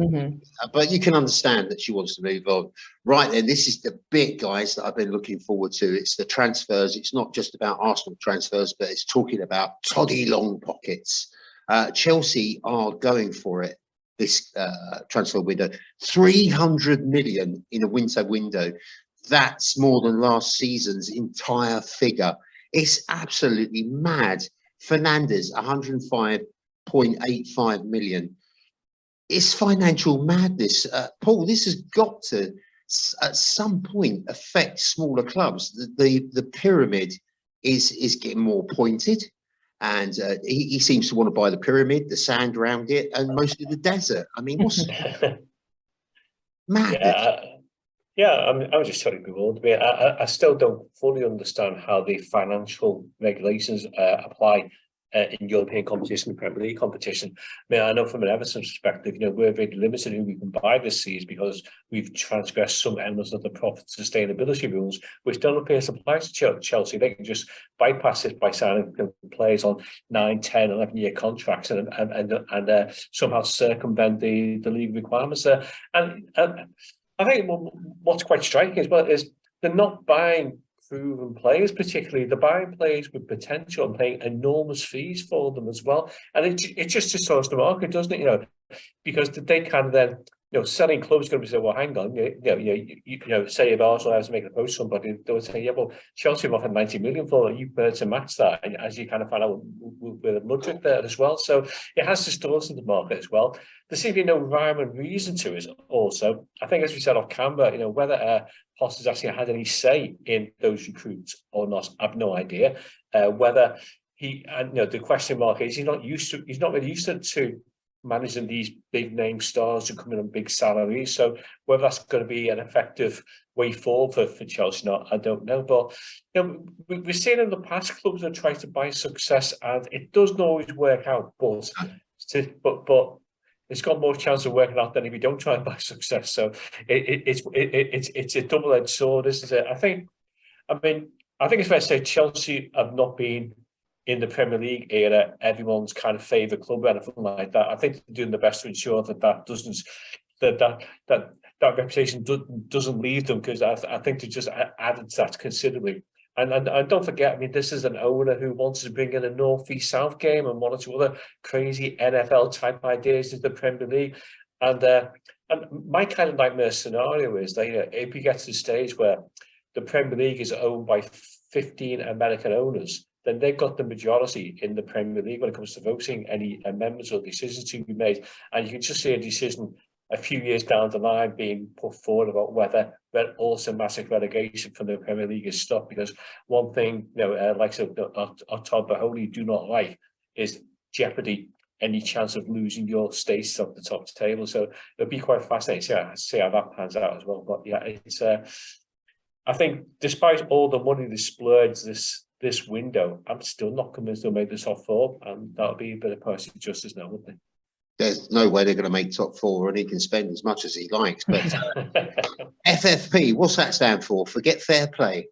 But you can understand that she wants to move on. Right then, this is the bit, guys, that I've been looking forward to. It's the transfers. It's not just about Arsenal transfers, but it's talking about Toddy Long Pockets. Chelsea are going for it this transfer window. 300 million in a window. That's more than last season's entire figure. It's absolutely mad. Fernandez, 105.85 million. It's financial madness. Paul, this has got to, at some point, affect smaller clubs. The pyramid is getting more pointed, and he seems to want to buy the pyramid, the sand around it, and most of the desert. I mean, what's madness? I was just totally bewildered. I still don't fully understand how the financial regulations apply in European competition, Premier League competition. I mean, I know from an Everton perspective, you know, we're very limited who we can buy this season because we've transgressed some elements of the profit sustainability rules, which don't appear to apply to Chelsea. They can just bypass it by signing players on 9, 10, 11-year contracts and somehow circumvent the league requirements. And I think what's quite striking as well is they're not buying proven players, particularly. They're buying players with potential and paying enormous fees for them as well. And it just distorts the market, doesn't it? You know, because they can then, you know, selling clubs going to be saying, well, hang on, you know, say if Arsenal has to make a post to somebody, they would say, yeah, well, Chelsea have offered 90 million for it. You better to match that. And as you kind of find out with a Mudrick there as well. So it has distorted the market as well. There seems to be no rhyme and reason to it also. I think, as we said off camera, you know, whether Post has actually had any say in those recruits or not, I've no idea. Whether he, and you know, the question mark is he's not really used to managing these big name stars who come in on big salaries. So whether that's going to be an effective way forward for Chelsea or not, I don't know. But you know, we've seen in the past clubs that try to buy success, and it doesn't always work out. But it's got more chance of working out than if you don't try and buy success. So it's a double-edged sword, isn't it? I think it's fair to say Chelsea have not been in the Premier League era everyone's kind of favourite club or anything like that. I think they're doing the best to ensure that reputation doesn't leave them, because I think they just added to that considerably. And don't forget, I mean, this is an owner who wanted to bring in a North-South game and one or two other crazy NFL-type ideas into the Premier League. And my kind of nightmare scenario is that, you know, if we get to the stage where the Premier League is owned by 15 American owners, then they've got the majority in the Premier League when it comes to voting any amendments or decisions to be made. And you can just see a decision a few years down the line being put forward about whether automatic relegation from the Premier League is stopped. Because one thing, you know, like Todd Baholi do not like is jeopardy, any chance of losing your status at the top table. So it'll be quite fascinating to see how that pans out as well. But yeah, it's I think despite all the money they splurged this this window, I'm still not convinced they'll make the top four, and that'll be a bit of poetic justice now, wouldn't it? There's no way they're going to make top four, and he can spend as much as he likes. But FFP, what's that stand for? Forget fair play.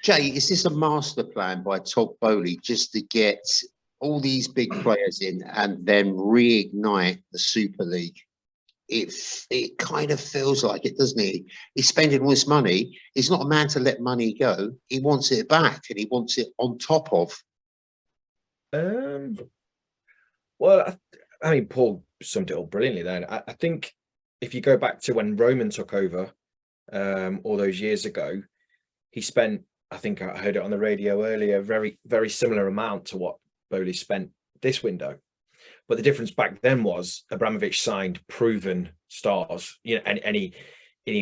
Jay, is this a master plan by Todd Bowley just to get all these big players in and then reignite the Super League? It kind of feels like it, doesn't it? He's spending all this money. He's not a man to let money go. He wants it back, and he wants it on top of. Well, I mean, Paul summed it up brilliantly then. I think if you go back to when Roman took over all those years ago, he spent, I think I heard it on the radio earlier, a very, very similar amount to what Bowley spent this window. But the difference back then was Abramovich signed proven stars, you know, and he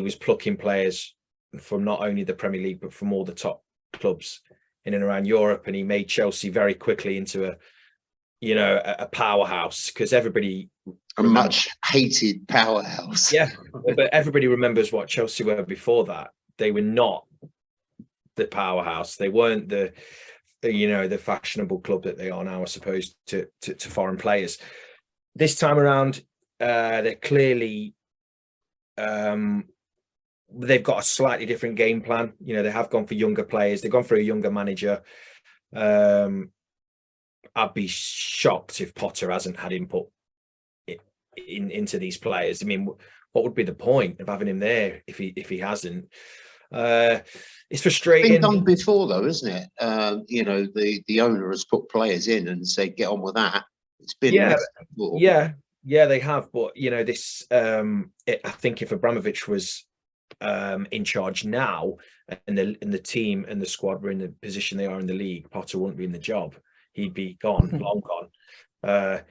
was plucking players from not only the Premier League, but from all the top clubs in and around Europe. And he made Chelsea very quickly into a powerhouse, because everybody, a much hated powerhouse. Yeah, but everybody remembers what Chelsea were before that. They were not the powerhouse. They weren't the fashionable club that they are now, as opposed to foreign players. This time around, they're clearly they've got a slightly different game plan. You know, they have gone for younger players. They've gone for a younger manager. I'd be shocked if Potter hasn't had input into these players. I mean, what would be the point of having him there if he hasn't? It's frustrating. It's been done before, though, isn't it? The owner has put players in and said, "Get on with that." It's been before. Yeah, they have. But this. I think if Abramovich was in charge now, and the team and the squad were in the position they are in the league, Potter wouldn't be in the job. He'd be gone, long gone. I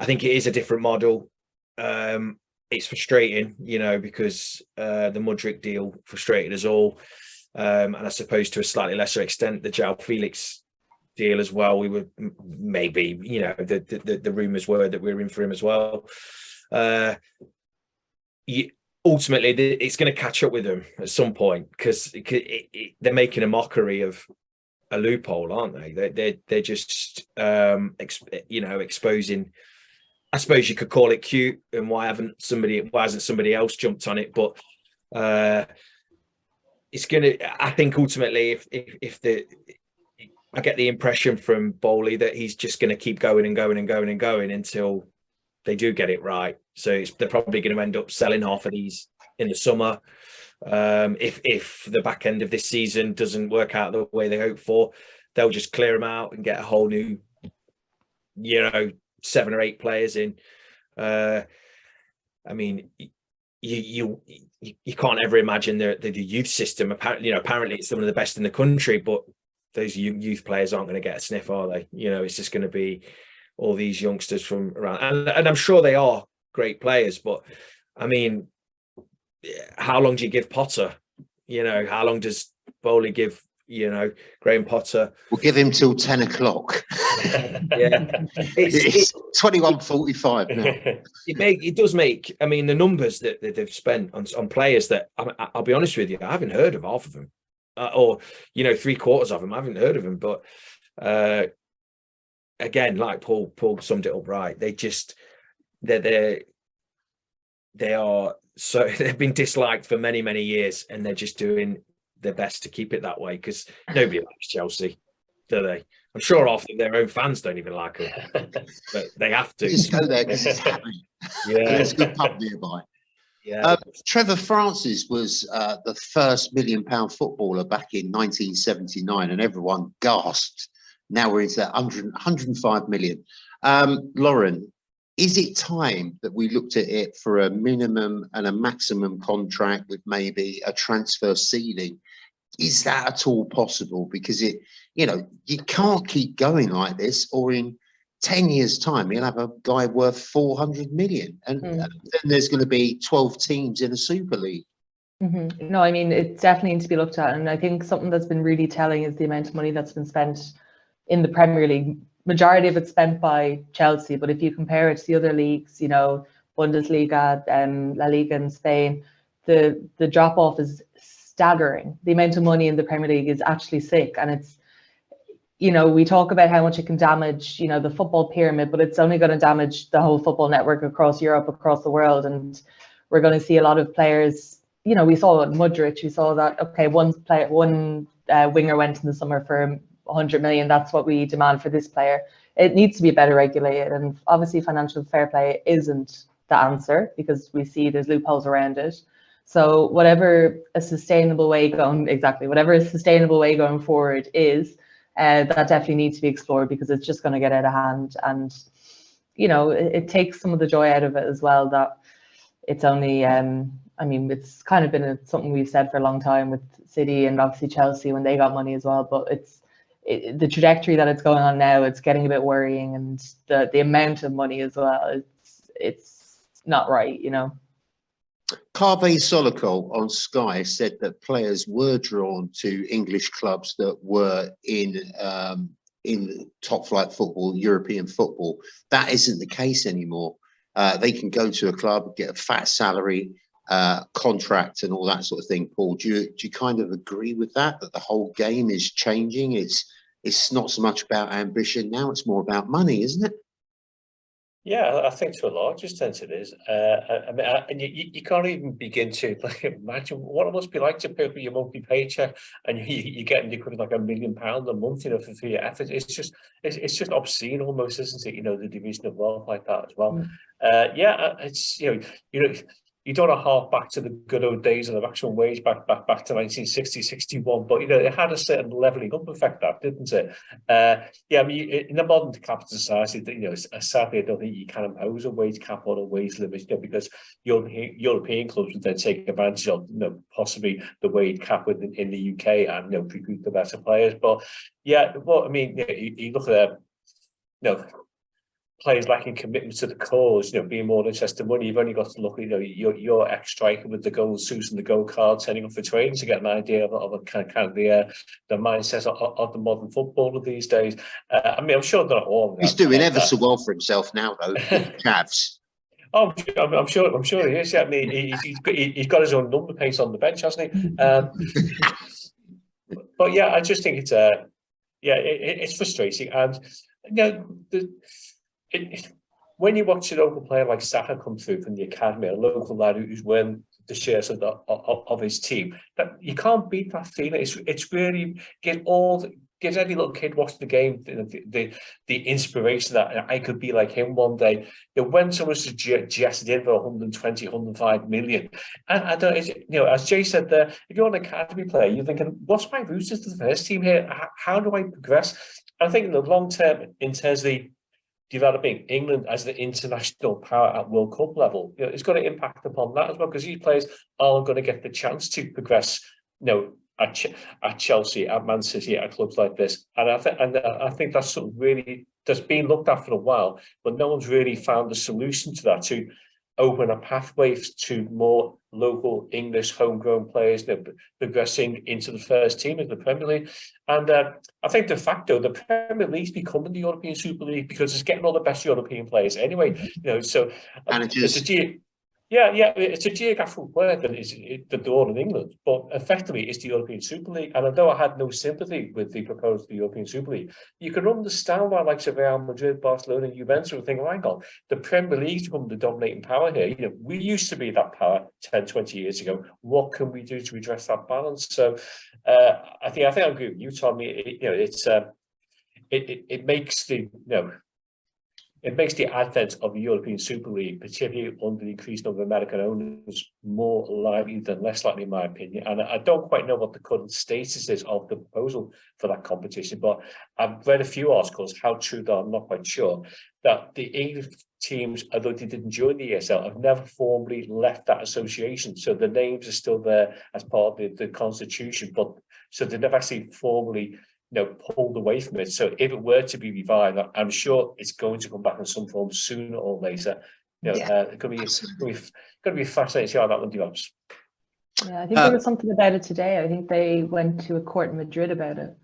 think it is a different model. It's frustrating, because the Mudryk deal frustrated us all. And I suppose to a slightly lesser extent, the João Felix deal as well. We were maybe, the rumours were that we were in for him as well. Ultimately, it's going to catch up with them at some point, because they're making a mockery of a loophole, aren't they? They're just exposing. I suppose you could call it cute, and why hasn't somebody else jumped on it? But it's gonna. I think ultimately, if I get the impression from Bowley that he's just going to keep going and going and going and going until they do get it right. So they're probably going to end up selling half of these in the summer. If the back end of this season doesn't work out the way they hope for, they'll just clear them out and get a whole new, 7 or 8 players in. I mean, you can't ever imagine the youth system. Apparently it's one of the best in the country, but those youth players aren't going to get a sniff, are they? It's just going to be all these youngsters from around, and I'm sure they are great players, but I mean, how long do you give Potter? How long does Bowley give, Graham Potter? We'll give him till 10 o'clock. Yeah. It's 21:45 now. It does make, I mean, the numbers that they've spent on players that, I'll be honest with you, I haven't heard of half of them. Or 3/4 of them, I haven't heard of them. But again, like Paul summed it up right. They are so they've been disliked for many, many years, and they're just doing their best to keep it that way, because nobody likes Chelsea, do they? I'm sure half of their own fans don't even like them, but they have to. Just go there because it's happy. Yeah, and there's a good pub nearby. Yeah. Trevor Francis was the first £1 million footballer back in 1979, and everyone gasped. Now we're into 105 million. Lauren, is it time that we looked at it for a minimum and a maximum contract with maybe a transfer ceiling? Is that at all possible? Because you can't keep going like this, or in 10 years' time, you'll have a guy worth 400 million, and then there's going to be 12 teams in a Super League. Mm-hmm. No, I mean, it definitely needs to be looked at, and I think something that's been really telling is the amount of money that's been spent in the Premier League. Majority of it spent by Chelsea, but if you compare it to the other leagues, Bundesliga, La Liga in Spain, the drop off is staggering. The amount of money in the Premier League is actually sick, and it's, you know, we talk about how much it can damage, you know, the football pyramid, but it's only going to damage the whole football network across Europe, across the world. And we're going to see a lot of players, you know, we saw it Mudryk, we saw that, okay, one winger went in the summer for 100 million. That's what we demand for this player. It needs to be better regulated. And obviously financial fair play isn't the answer, because we see there's loopholes around it. So whatever a sustainable way going forward is, that definitely needs to be explored, because it's just going to get out of hand. And, you know, it takes some of the joy out of it as well, that it's only, I mean, it's kind of been something we've said for a long time with City and obviously Chelsea when they got money as well. But the trajectory that it's going on now, it's getting a bit worrying, and the amount of money as well, it's not right, you know. Carve Solikol on Sky said that players were drawn to English clubs that were in top flight football, European football. That isn't the case anymore. They can go to a club, get a fat salary, contract, and all that sort of thing. Paul, do you kind of agree with that? That the whole game is changing. It's not so much about ambition now; it's more about money, isn't it? Yeah, I think to a large extent it is. I mean, and you can't even begin to imagine what it must be like to pay for your monthly paycheck, and you're getting the equivalent like £1 million a month, you know, for your effort. It's just obscene almost, isn't it? You know, the division of wealth like that as well. Yeah, it's you know. You don't want to hark back to the good old days of the maximum wage back to 1960, 61, but you know, it had a certain levelling up effect, that, didn't it? Yeah, I mean, in a modern capitalist society, you know, sadly, I don't think you can impose a wage cap or a wage limit, you know, because European clubs would then take advantage of, you know, possibly the wage cap in the UK and, you know, recruit the better players. But yeah, well, I mean, you look at players lacking commitment to the cause, you know, being more interested in money. You've only got to look, you know, your ex-striker with the gold suits and the gold card turning up for training to get an idea of a kind of the mindset of the modern footballer these days. I mean, I'm sure not all. He's doing ever so well for himself now, though. Cavs. Oh, I'm sure he is. Yeah, I mean, he's got his own number plate on the bench, hasn't he? But yeah, I just think it's it's frustrating, and you know, when you watch a local player like Saka come through from the academy, a local lad who's wearing the shirts of his team, that you can't beat that feeling. It's really gives any little kid watching the game the inspiration that I could be like him one day. You know, when someone's suggested in for 120, 105 million, and I don't, you know, as Jay said there, if you're an academy player, you're thinking, what's my route to the first team here? How do I progress? I think in the long term, in terms of the developing England as the international power at World Cup level, you know, it's going to impact upon that as well, because these players aren't going to get the chance to progress, you know, at Chelsea, at Man City, at clubs like this. And I think that's something really that's been looked at for a while, but no one's really found a solution to that, to open a pathway to more local English homegrown players, you know, progressing into the first team in the Premier League. And I think de facto the Premier League's becoming the European Super League because it's getting all the best European players anyway. You know, so it's a geographical word that is the door in England, but effectively it's the European Super League. And although I had no sympathy with the proposal of the European Super League, you can understand why, like Real Madrid, Barcelona, and Juventus were thinking, hang on, the Premier League's become the dominating power here. You know, we used to be that power 10, 20 years ago. What can we do to address that balance? So I think I agree with you, Tommy. You know, it makes the it makes the advent of the European Super League, particularly under the increased number of American owners, more likely than less likely, in my opinion. And I don't quite know what the current status is of the proposal for that competition, but I've read a few articles, how true they are, I'm not quite sure, that the English teams, although they didn't join the ESL, have never formally left that association. So the names are still there as part of the constitution, but so they never actually formally pulled away from it. So if it were to be revived, I'm sure it's going to come back in some form sooner or later. It's going to be fascinating to see how that one develops. Yeah, I think there was something about it today. I think they went to a court in Madrid about it.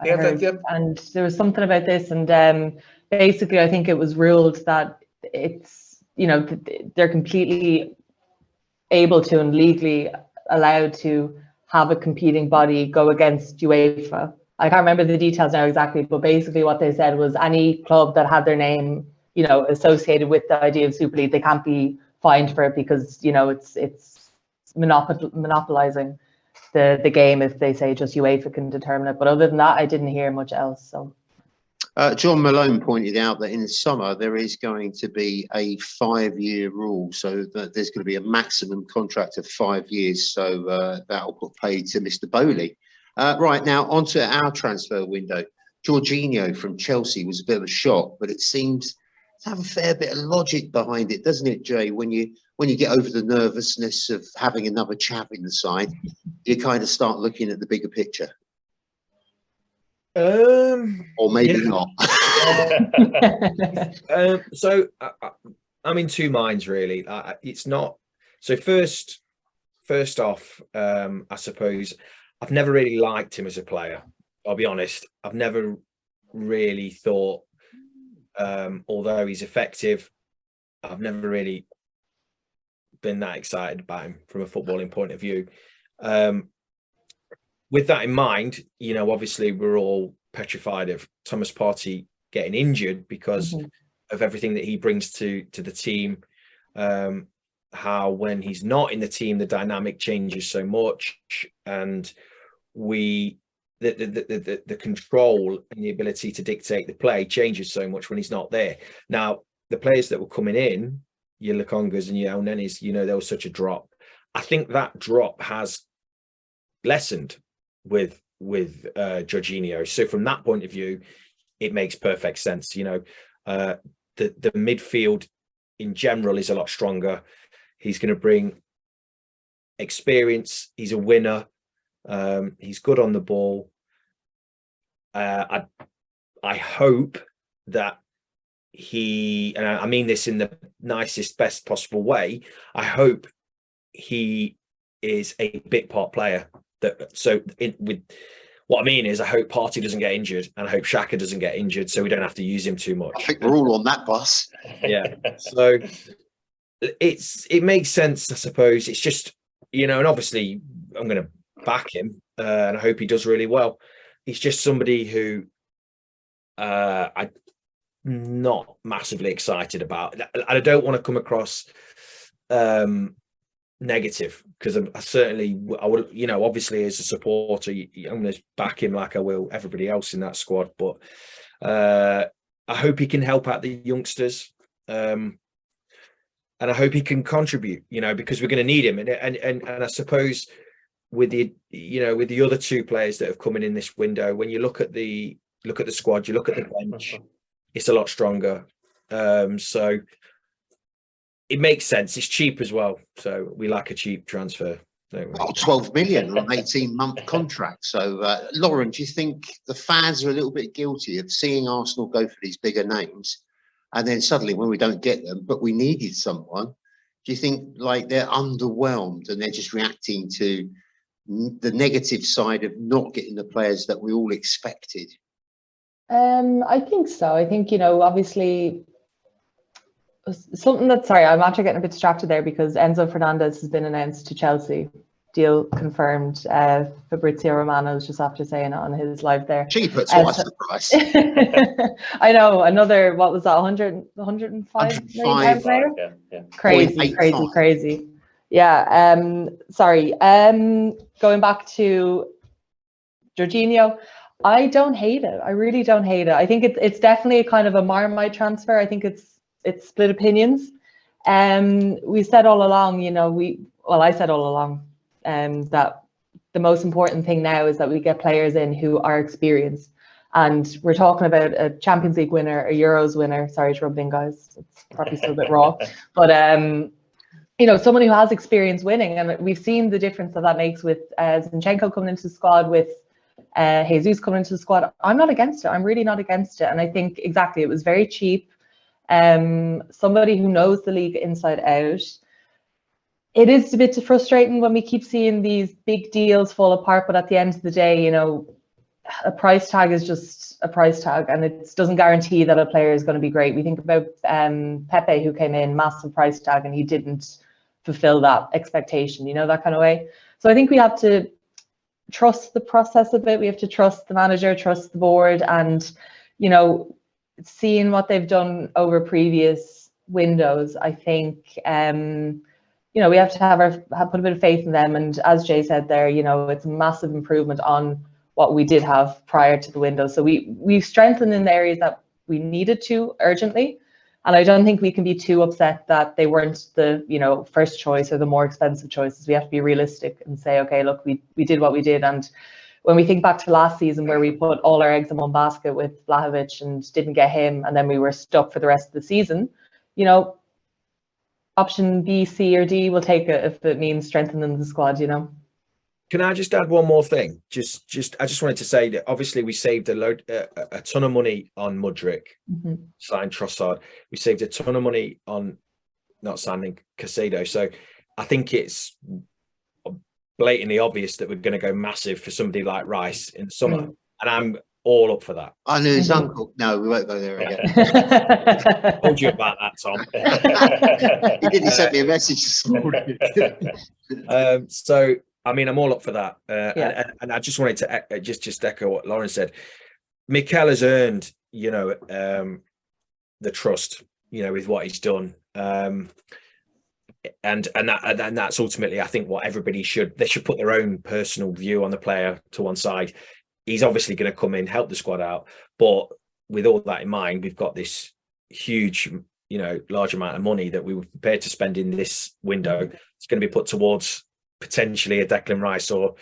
I heard. And there was something about this, and basically, I think it was ruled that it's they're completely able to and legally allowed to have a competing body go against UEFA. I can't remember the details now exactly, but basically what they said was any club that had their name, you know, associated with the idea of Super League, they can't be fined for it because, you know, it's monopolizing the game if they say just UEFA can determine it. But other than that, I didn't hear much else. So John Malone pointed out that in the summer there is going to be a 5-year rule, so that there's going to be a maximum contract of 5 years. So that will put paid to Mr. Bowley. Right, now onto our transfer window. Jorginho from Chelsea was a bit of a shock, but it seems to have a fair bit of logic behind it, doesn't it, Jay? When you get over the nervousness of having another chap in the side, you kind of start looking at the bigger picture. Or maybe not. So I'm in two minds really. It's not. So first off, I suppose I've never really liked him as a player. I'll be honest. I've never really thought, although he's effective, I've never really been that excited about him from a footballing point of view. With that in mind, you know, obviously we're all petrified of Thomas Partey getting injured because of everything that he brings to the team. How when he's not in the team, the dynamic changes so much, and the control and the ability to dictate the play changes so much when he's not there. Now, the players that were coming in, your Lukongas and your Elnenis, you know, there was such a drop. I think that drop has lessened with Jorginho. So from that point of view, it makes perfect sense. You know, the midfield in general is a lot stronger. He's going to bring experience. He's a winner. He's good on the ball. I hope that he, and I mean this in the nicest, best possible way, I hope he is a bit part player. With what I mean is, I hope Partey doesn't get injured, and I hope Xhaka doesn't get injured, so we don't have to use him too much. I think we're all on that bus. Yeah. So it makes sense, I suppose. It's just, you know, and obviously I'm going to back him, and I hope he does really well. He's just somebody who I'm not massively excited about. I don't want to come across negative, because I would, you know, obviously as a supporter, I'm going to back him like I will everybody else in that squad. But I hope he can help out the youngsters, and I hope he can contribute, you know, because we're going to need him. And I suppose with the, you know, with the other two players that have come in this window, when you look at the squad, you look at the bench, it's a lot stronger. So it makes sense. It's cheap as well. So we like a cheap transfer, don't we? Oh, 12 million on an 18-month contract. So, Lauren, do you think the fans are a little bit guilty of seeing Arsenal go for these bigger names, and then suddenly when we don't get them, but we needed someone, do you think like they're underwhelmed and they're just reacting to the negative side of not getting the players that we all expected? I think so. I think, you know, obviously something that, sorry, I'm actually getting a bit distracted there because Enzo Fernandez has been announced to Chelsea. Deal confirmed. Fabrizio Romano was just after saying it on his live there. Cheaper, twice the price. I know, another, what was that, 105 million player? Yeah. Crazy. Yeah, sorry. Going back to Jorginho, I don't hate it. I really don't hate it. I think it's definitely a kind of a Marmite transfer. I think it's split opinions. We said all along, you know, I said all along that the most important thing now is that we get players in who are experienced. And we're talking about a Champions League winner, a Euros winner. Sorry to rub in, guys. It's probably still a bit raw. But, you know, someone who has experience winning. And we've seen the difference that makes with Zinchenko coming into the squad, with Jesus coming into the squad. I'm not against it. I'm really not against it. And I think exactly, it was very cheap. Somebody who knows the league inside out. It is a bit frustrating when we keep seeing these big deals fall apart, but at the end of the day, you know, a price tag is just a price tag, and it doesn't guarantee that a player is going to be great. We think about Pepe, who came in, massive price tag, and he didn't fulfill that expectation, you know, that kind of way. So I think we have to trust the process a bit. We have to trust the manager, trust the board, and, seeing what they've done over previous windows, I think, we have to put a bit of faith in them. And as Jay said there, it's a massive improvement on what we did have prior to the window. So we've strengthened in the areas that we needed to urgently. And I don't think we can be too upset that they weren't the, first choice or the more expensive choices. We have to be realistic and say, okay, look, we did what we did. And when we think back to last season where we put all our eggs in one basket with Vlahovic and didn't get him, and then we were stuck for the rest of the season, option B, C, or D will take it if it means strengthening the squad, Can I just add one more thing? I just wanted to say that obviously we saved a ton of money on Mudryk, signed Trossard. We saved a ton of money on not signing Caicedo. So I think it's blatantly obvious that we're going to go massive for somebody like Rice in the summer, and I'm all up for that. I knew his uncle. No, we won't go there again. I told you about that, Tom. He didn't send me a message this morning. So I mean, I'm all up for that, and I just wanted to just echo what Lauren said. Mikel has earned, the trust, with what he's done, and that's ultimately, I think, what everybody should put their own personal view on the player to one side. He's obviously going to come in, help the squad out, but with all that in mind, we've got this huge, large amount of money that we were prepared to spend in this window. It's going to be put towards potentially a Declan Rice or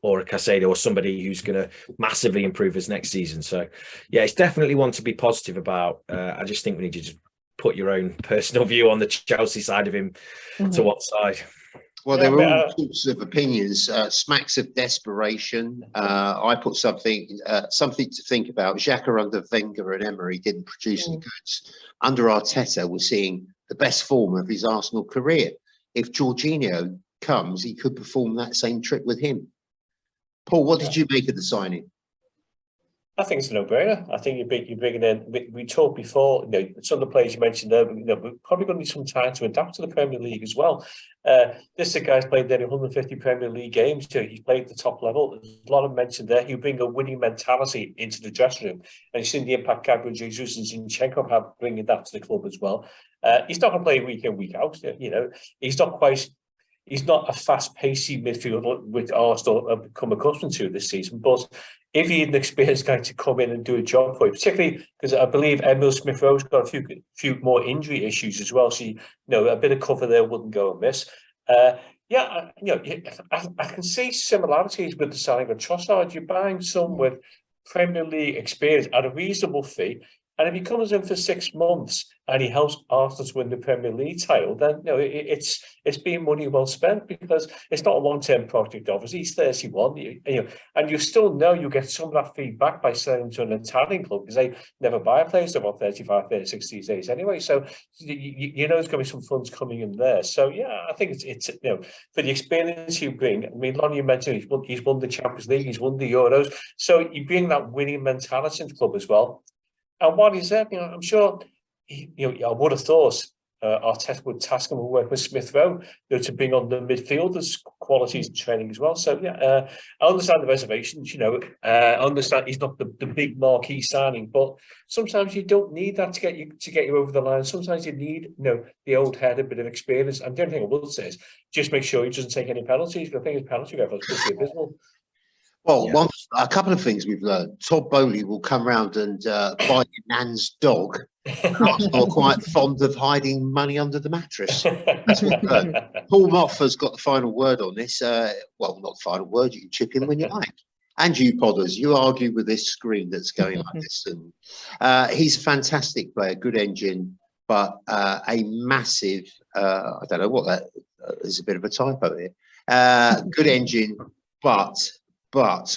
a Caicedo or somebody who's going to massively improve us next season. So yeah, it's definitely one to be positive about. I just think we need to just put your own personal view on the Chelsea side of him to one side. Well, there were all sorts of opinions, smacks of desperation. I put something to think about. Xhaka under Wenger and Emery didn't produce any goods. Under Arteta, we're seeing the best form of his Arsenal career. If Jorginho comes, he could perform that same trick with him. Paul, what did you make of the signing? I think it's a no-brainer. I think you're bringing in. We talked before. Some of the players you mentioned there. We're probably going to need some time to adapt to the Premier League as well. This is a guy's played nearly 150 Premier League games. So he's played at the top level. There's a lot of mention there. He'll bring a winning mentality into the dressing room, and you've seen the impact Gabriel Jesus and Zinchenko have bringing that to the club as well. He's not going to play week in, week out. He's not a fast-paced midfielder which Arsenal have become accustomed to this season. But if he had an experienced guy to come in and do a job for you, particularly because I believe Emil Smith-Rowe's got a few more injury issues as well, so a bit of cover there wouldn't go amiss. I can see similarities with the signing of Trossard. You're buying some with Premier League experience at a reasonable fee. And if he comes in for 6 months and he helps Arsenal to win the Premier League title, then it's being money well spent, because it's not a long-term project. Obviously, he's 31, and you still know you get some of that feedback by selling him to an Italian club, because they never buy a player about 35, 36 these days anyway. So there's going to be some funds coming in there. So yeah, I think it's for the experience you bring. I mean, Lonnie, you mentioned he's won the Champions League, he's won the Euros, so you bring that winning mentality into the club as well. And while he's there, I'm sure, I would have thought Arteta would task him with work with Smith Rowe, to bring on the midfielders' qualities and training as well. So yeah, I understand the reservations. I understand he's not the big marquee signing, but sometimes you don't need that to get you over the line. Sometimes you need the old head, a bit of experience. And the only thing I will say is just make sure he doesn't take any penalties. I think his penalty record is pretty abysmal. Well, a couple of things we've learned. Todd Bowley will come round and buy your nan's dog. Arsenal are quite fond of hiding money under the mattress. That's what we've learned. Paul Moff has got the final word on this. Well, not the final word. You can chip in when you like. And you podders, you argue with this screen that's going like this. And he's a fantastic player, good engine, but a massive, I don't know what that is, a bit of a typo here. Good engine, but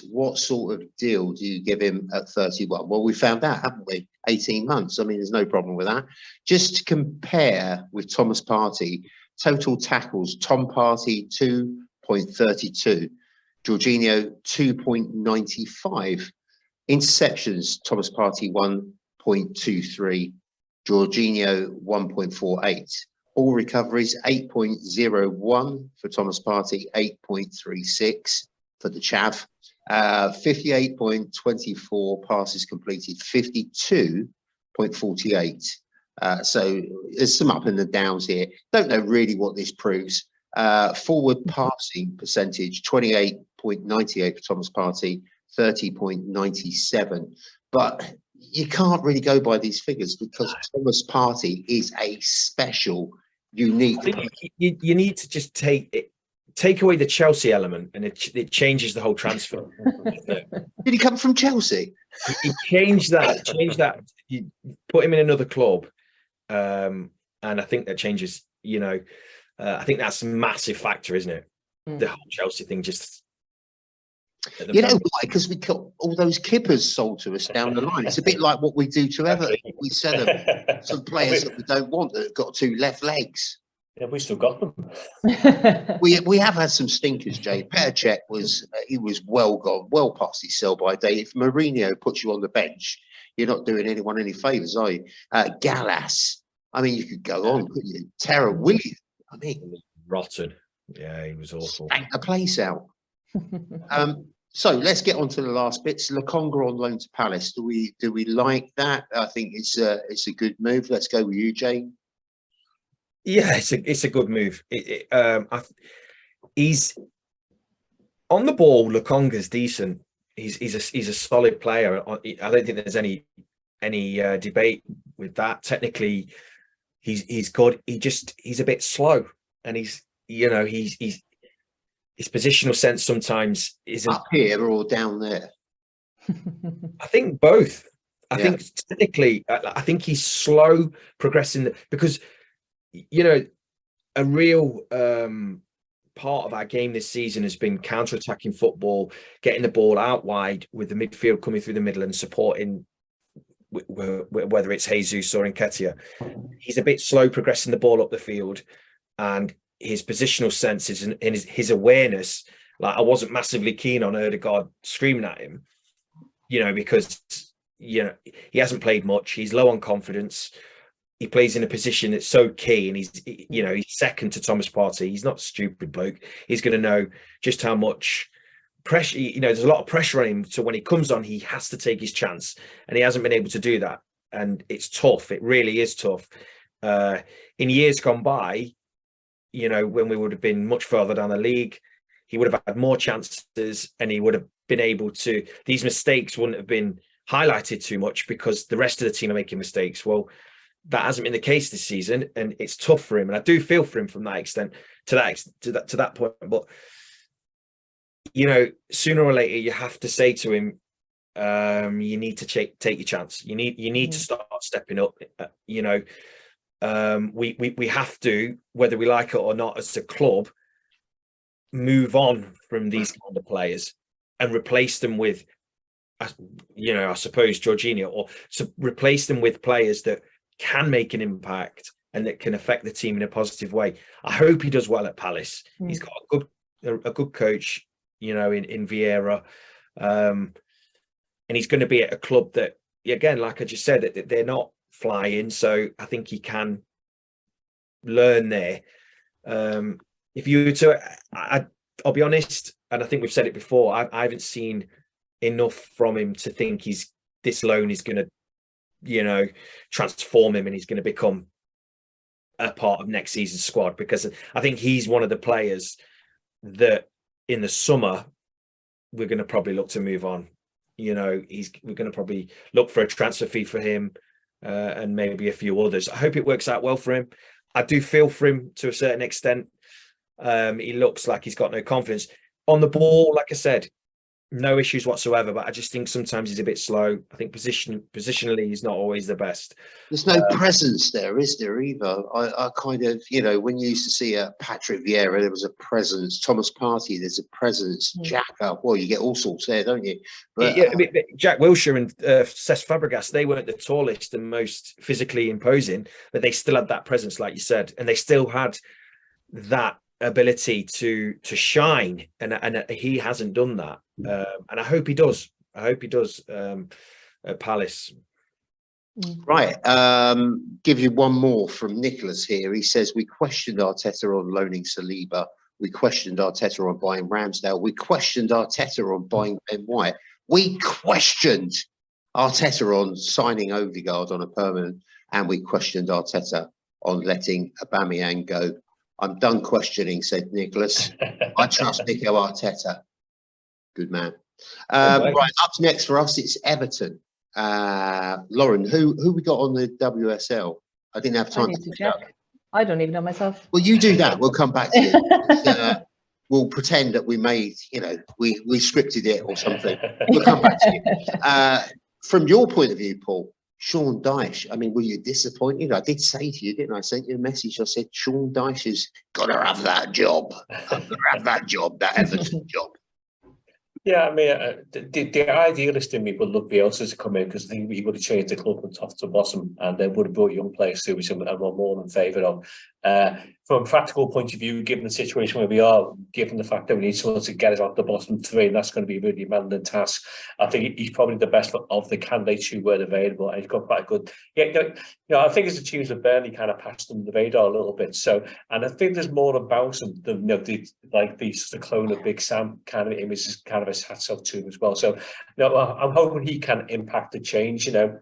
what sort of deal do you give him at 31? Well, we found out, haven't we? 18 months. I mean, there's no problem with that. Just to compare with Thomas Partey, total tackles, Tom Partey 2.32, Jorginho 2.95, interceptions, Thomas Partey 1.23, Jorginho 1.48. All recoveries 8.01 for Thomas Partey, 8.36. for the chav. 58.24 passes completed, 52.48. So there's some up and the downs here. Don't know really what this proves. Forward passing percentage, 28.98 for Thomas Partey, 30.97. But you can't really go by these figures because Thomas Partey is a special, unique. I think you need to just take away the Chelsea element, and it changes the whole transfer. Did he come from Chelsea? He changed that. You put him in another club, and I think that changes. I think that's a massive factor, isn't it? The whole Chelsea thing just. You know why? Because we got all those kippers sold to us down the line. It's a bit like what we do to Everton. We sell them some players that we don't want that have got 2 left legs. Yeah, we still got them. We have had some stinkers, Jay. Petr Cech was well gone, well past his sell by day. If Mourinho puts you on the bench, you're not doing anyone any favours, are you? Gallas. I mean, you could go on, couldn't you? Tara Williams. I mean, rotten. Yeah, he was awful. Stank the place out. So let's get on to the last bits. Lokonga on loan to Palace. Do we like that? I think it's a good move. Let's go with you, Jane. Yeah, it's a good move. He's on the ball. Lokonga's decent. He's a solid player. I don't think there's any debate with that. Technically, he's good. He's a bit slow, and his positional sense sometimes isn't up here or down there. I think both. I think technically, I think he's slow progressing because. A real part of our game this season has been counter-attacking football, getting the ball out wide with the midfield coming through the middle and supporting, whether it's Jesus or Nketiah. He's a bit slow progressing the ball up the field, and his positional senses and his awareness. Like, I wasn't massively keen on Ødegaard screaming at him, because he hasn't played much. He's low on confidence. He plays in a position that's so key, and he's second to Thomas Partey. He's not a stupid bloke. He's going to know just how much pressure. There's a lot of pressure on him. So when he comes on, he has to take his chance, and he hasn't been able to do that. And it's tough. It really is tough. In years gone by, when we would have been much further down the league, he would have had more chances, and he would have been able to. These mistakes wouldn't have been highlighted too much because the rest of the team are making mistakes. Well, that hasn't been the case this season, and it's tough for him. And I do feel for him from that extent to that point. But sooner or later, you have to say to him, you need to take your chance. You need to start stepping up. We have to, whether we like it or not, as a club, move on from these kind of players and replace them with, I suppose, Jorginho, or replace them with players that can make an impact and that can affect the team in a positive way. I hope he does well at Palace. He's got a good coach, in Vieira, and he's going to be at a club that, again, like I just said, that they're not flying. So I think he can learn there. If you were to, I'll be honest, and I think we've said it before, I haven't seen enough from him to think this loan is going to, transform him and he's going to become a part of next season's squad, because I think he's one of the players that in the summer we're going to probably look to move on. We're going to probably look for a transfer fee for him, and maybe a few others. I hope it works out well for him. I do feel for him to a certain extent. He looks like he's got no confidence on the ball. Like I said, no issues whatsoever, but I just think sometimes he's a bit slow. I think positionally he's not always the best. There's no presence there, is there, either? I kind of, when you used to see Patrick Vieira, there was a presence. Thomas Partey, there's a presence. Xhaka, well, you get all sorts there, don't you? But, Jack Wilshere and Cesc Fabregas, they weren't the tallest and most physically imposing, but they still had that presence, like you said, and they still had that ability to shine, and he hasn't done that, and I hope he does. At Palace. Right, give you one more from Nicholas here. He says, we questioned Arteta on loaning Saliba. We questioned Arteta on buying Ramsdale. We questioned Arteta on buying Ben White. We questioned Arteta on signing Odegaard on a permanent, and we questioned Arteta on letting Aubameyang go. I'm done questioning, said Nicholas. I trust Mikel Arteta. Good man. Right, up next for us, it's Everton. Lauren, who we got on the WSL? I didn't have time to check. I don't even know myself. Well, you do that. We'll come back to you. We'll pretend that we made, we scripted it or something. We'll come back to you. From your point of view, Paul, Sean Dyche, I mean, were you disappointed? I did say to you, didn't I? I sent you a message. I said, Sean Dyche has got to have that job. Got to have that job, that Everton job. Yeah, I mean, the idealist in me would love Bielsa to come in, because I think he would have changed the club from top to bottom, and they would have brought young players through, which I'm more in favour of. From a practical point of view, given the situation where we are, given the fact that we need someone to get us out the bottom three, and that's going to be a really demanding task, I think he's probably the best of the candidates who were available, and he's got quite a good. I think his teams with Burnley kind of passed under the radar a little bit. So, and I think there's more about him than the clone of Big Sam kind of image is kind of his hats off to him as well. So, I'm hoping he can impact the change. The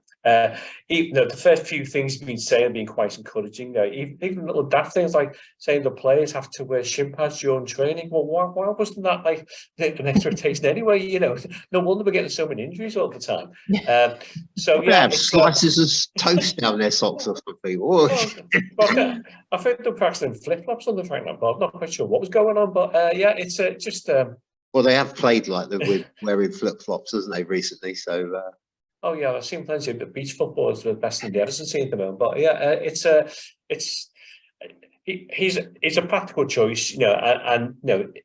first few things he's been saying have been quite encouraging. Even little daft things like saying the players have to wear shin pads during training. Well, why wasn't that like an expectation anyway? No wonder we're getting so many injuries all the time. Have slices of toast down their socks or something. I think they're practicing flip flops on the track now, but I'm not quite sure what was going on. But it's just. Well, they have played like with wearing flip flops, hasn't they, recently? So. Oh yeah, I've seen plenty of beach footballers the best in the Everton scene at the moment. But yeah, he's a practical choice, and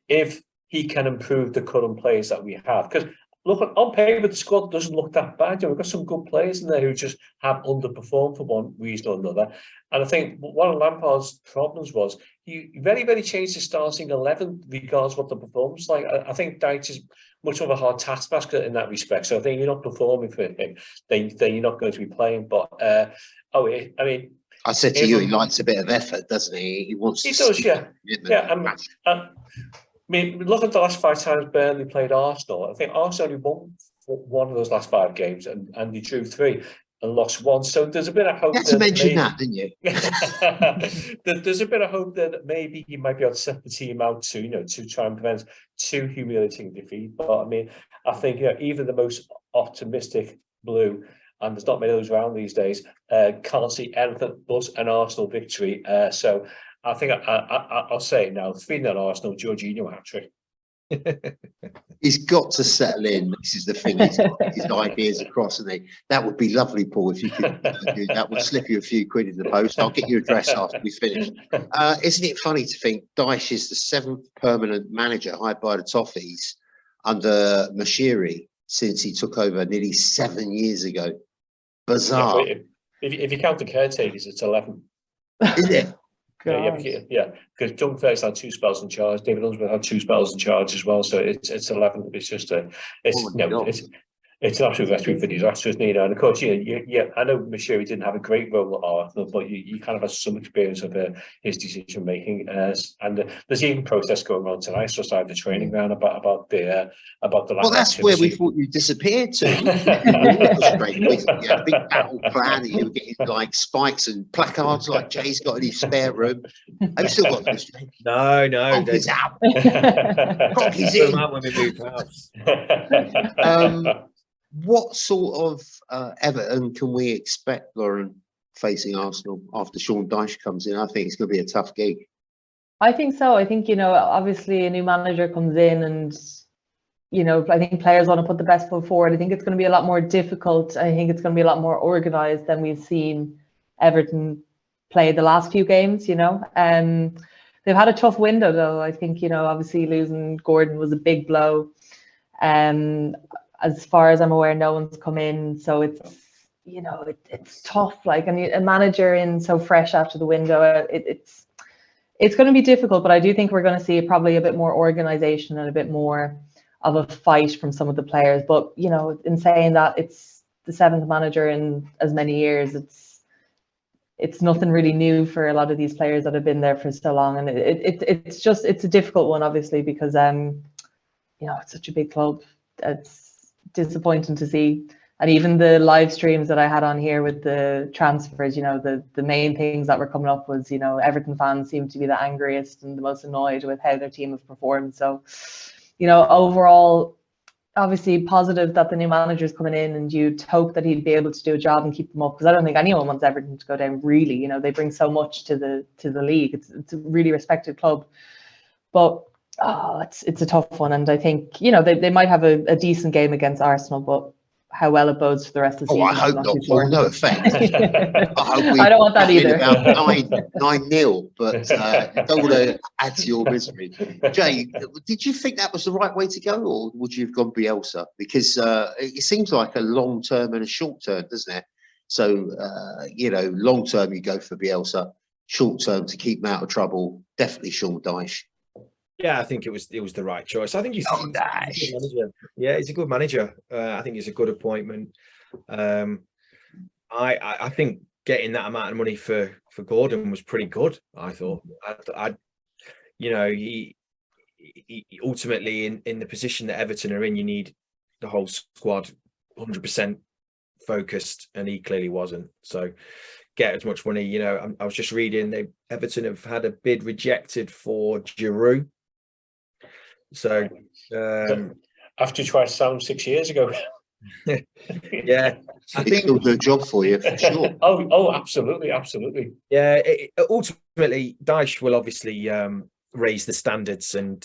if he can improve the current players that we have, because look, on paper the squad doesn't look that bad. We've got some good players in there who just have underperformed for one reason or another. And I think one of Lampard's problems was he very, very changed his starting 11 regardless of what the performance like. I think Dyche is much of a hard taskmaster in that respect. So I think you're not performing for him, then you're not going to be playing. But I said to you, he likes a bit of effort, doesn't he? He wants. He does, yeah. I mean, look at the last 5 times Burnley played Arsenal. I think Arsenal only won one of those last 5 games, and they drew 3 and lost 1. So there's a bit of hope. You had to mention that, didn't you? There's a bit of hope that maybe he might be able to set the team out to try and prevent too humiliating defeat. But I mean, I think even the most optimistic blue, and there's not many of those around these days, can't see anything but an Arsenal victory. So I think I'll say it now: 3-0 Arsenal, Jorginho hat-trick. He's got to settle in. This is the thing. He's got his ideas across, and that would be lovely, Paul, if you could do that. We'll slip you a few quid in the post. I'll get your address after we finish. Isn't it funny to think Dyche is the 7th permanent manager hired by the Toffees under Mashiri since he took over nearly 7 years ago? Bizarre. Yeah, if you count the caretakers, it's 11. Is it? Yeah, because John Fergus had 2 spells in charge. David Unsworth had 2 spells in charge as well. So it's 11. It's just it's an absolute recipe for disaster, isn't it? And of course, I know Mashiri didn't have a great role at Arsenal, but you kind of have some experience of his decision making. And there's even protests going on tonight outside the training ground about the. Well, that's where we thought you disappeared to. You had a big battle plan, and you were getting like spikes and placards like Jay's got in his spare room. I've still got those. No. Conky's out. Conky's in. When we move house. What sort of Everton can we expect, Lauren, facing Arsenal after Sean Dyche comes in? I think it's going to be a tough gig. I think so. I think, obviously a new manager comes in and, I think players want to put the best foot forward. I think it's going to be a lot more difficult. I think it's going to be a lot more organised than we've seen Everton play the last few games, They've had a tough window, though. I think, obviously losing Gordon was a big blow. As far as I'm aware, no one's come in, so it's it's tough. Like, and a manager in so fresh after the window, it's going to be difficult. But I do think we're going to see probably a bit more organisation and a bit more of a fight from some of the players. But in saying that, it's the 7th manager in as many years. it's nothing really new for a lot of these players that have been there for so long, and it's a difficult one, obviously, because it's such a big club. It's disappointing to see. And even the live streams that I had on here with the transfers, the main things that were coming up was, Everton fans seem to be the angriest and the most annoyed with how their team have performed. So, overall, obviously positive that the new manager's coming in, and you'd hope that he'd be able to do a job and keep them up, because I don't think anyone wants Everton to go down, really. They bring so much to the league. It's a really respected club. But it's a tough one. And I think, they might have a decent game against Arsenal, but how well it bodes for the rest of the season. I hope not. Paul, no offence. I don't want that either. About 9-0, but don't want to add to your misery. Jay, did you think that was the right way to go, or would you have gone Bielsa? Because it seems like a long term and a short term, doesn't it? So, long term you go for Bielsa, short term to keep him out of trouble, definitely Sean Dyche. Yeah, I think it was the right choice. I think he's a good manager. Yeah, he's a good manager. I think it's a good appointment. I think getting that amount of money for Gordon was pretty good. I thought. He ultimately in the position that Everton are in, you need the whole squad 100% focused, and he clearly wasn't. So get as much money. I was just reading Everton have had a bid rejected for Giroud. So after you tried Sound 6 years ago. Yeah, I think it'll do a job for you for sure. Oh, absolutely. Yeah, ultimately Dyche will obviously raise the standards and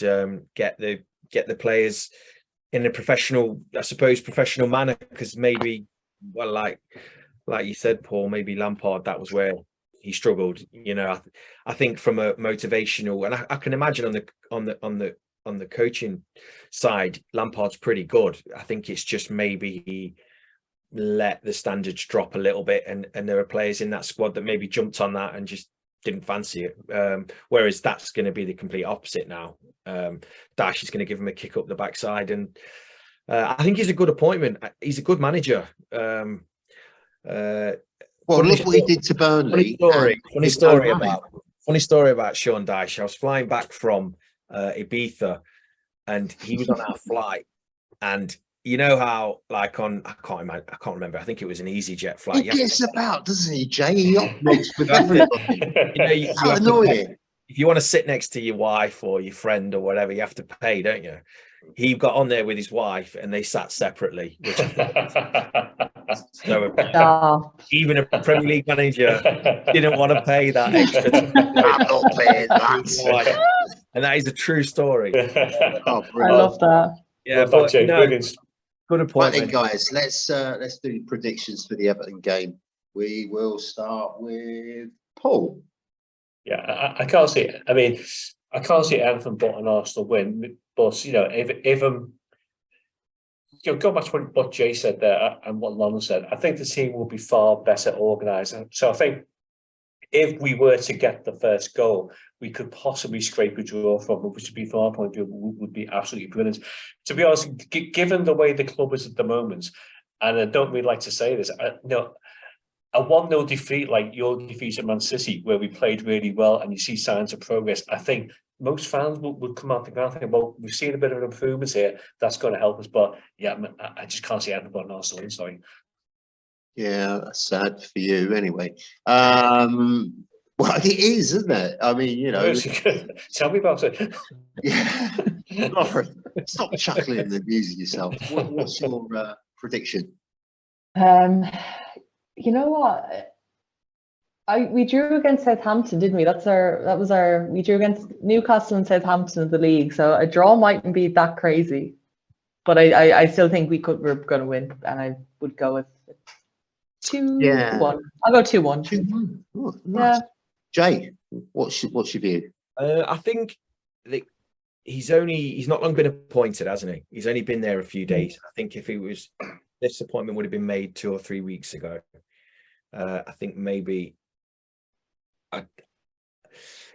get the players in a professional manner, because maybe, well, like you said, Paul, maybe Lampard, that was where he struggled. I think from a motivational, and I can imagine on the coaching side, Lampard's pretty good. I think it's just maybe he let the standards drop a little bit, and there are players in that squad that maybe jumped on that and just didn't fancy it. Whereas that's going to be the complete opposite now. Dyche is going to give him a kick up the backside, and I think he's a good appointment. He's a good manager. Well, look what he did to Burnley. Funny story about Sean Dyche. I was flying back from Ibiza, and he was on our flight, and you know how, like, I can't remember, I think it was an EasyJet flight. He gets about, doesn't he, Jay? He operates with everybody. How annoying. If you want to sit next to your wife or your friend or whatever, you have to pay, don't you? He got on there with his wife and they sat separately, which so even a Premier League manager didn't want to pay that extra. I'm not paying that. And that is a true story. I love that. Yeah, well, but good appointment. Right then, guys, let's do predictions for the Everton game. We will start with Paul. Yeah, I can't see it. I mean, I can't see anything but an Arsenal win. But if go back to what Jay said there and what Lon said, I think the team will be far better organised. So I think if we were to get the first goal, we could possibly scrape a draw from it, which would be, from our point of view, would be absolutely brilliant. To be honest, given the way the club is at the moment, and I don't really like to say this, a 1-0 defeat like your defeat at Man City, where we played really well and you see signs of progress, I think most fans would come out thinking, well, we've seen a bit of an improvement here. That's going to help us. But yeah, I just can't see anything but an Arsenal win. Sorry. Yeah, that's sad for you anyway. Well, it is, isn't it? I mean, Tell me about it. Yeah. Stop chuckling and amusing yourself. What's your prediction? You know what? We drew against Southampton, didn't we? We drew against Newcastle and Southampton in the league, so a draw mightn't be that crazy. But I still think we're going to win, and I would go with 2-1. I'll go 2-1. 2-1. Oh, nice. Yeah. Jay, what's your view? I think he's not long been appointed, hasn't he? He's only been there a few days. I think if this appointment would have been made 2 or 3 weeks ago, I think maybe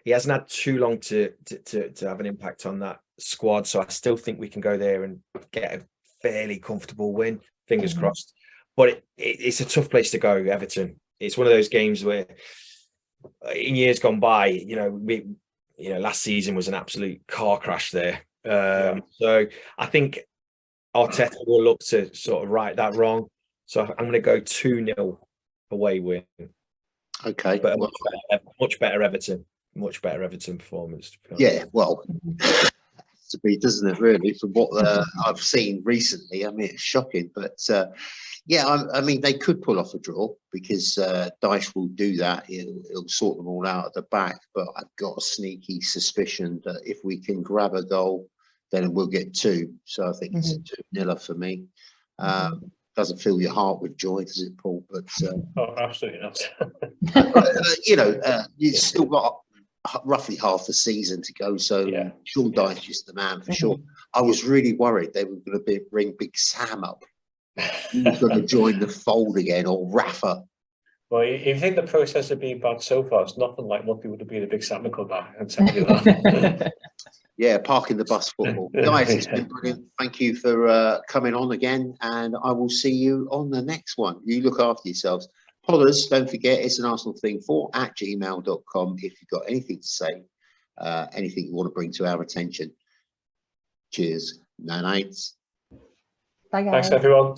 he hasn't had too long to have an impact on that squad. So I still think we can go there and get a fairly comfortable win. Fingers crossed. But it's a tough place to go, Everton. It's one of those games where in years gone by, last season was an absolute car crash there. So I think Arteta will look to sort of right that wrong. So I'm going to go 2-0 away win. Okay. But much better Everton performance. Yeah, well, to be, doesn't it, really, from what I've seen recently? I mean, it's shocking, but yeah, I mean, they could pull off a draw because Dyche will do that. He'll sort them all out at the back, but I've got a sneaky suspicion that if we can grab a goal, then we'll get 2. So I think it's a 2-0 for me. Doesn't fill your heart with joy, does it, Paul? But oh, absolutely not. you've still got roughly half the season to go, so Sean Dyche is the man for sure. I was really worried they were going to bring Big Sam up. He was going to join the fold again, or Rafa. Well, if you think the process of being bad so far, it's nothing like what people would be the Big Sam come back and tell you that. Yeah, parking the bus football. Guys, it's been brilliant. Thank you for coming on again, and I will see you on the next one. You look after yourselves. Podders, don't forget, it's an Arsenal thing 4@gmail.com if you've got anything to say, anything you want to bring to our attention. Cheers. Night. Bye, guys. Thanks, everyone.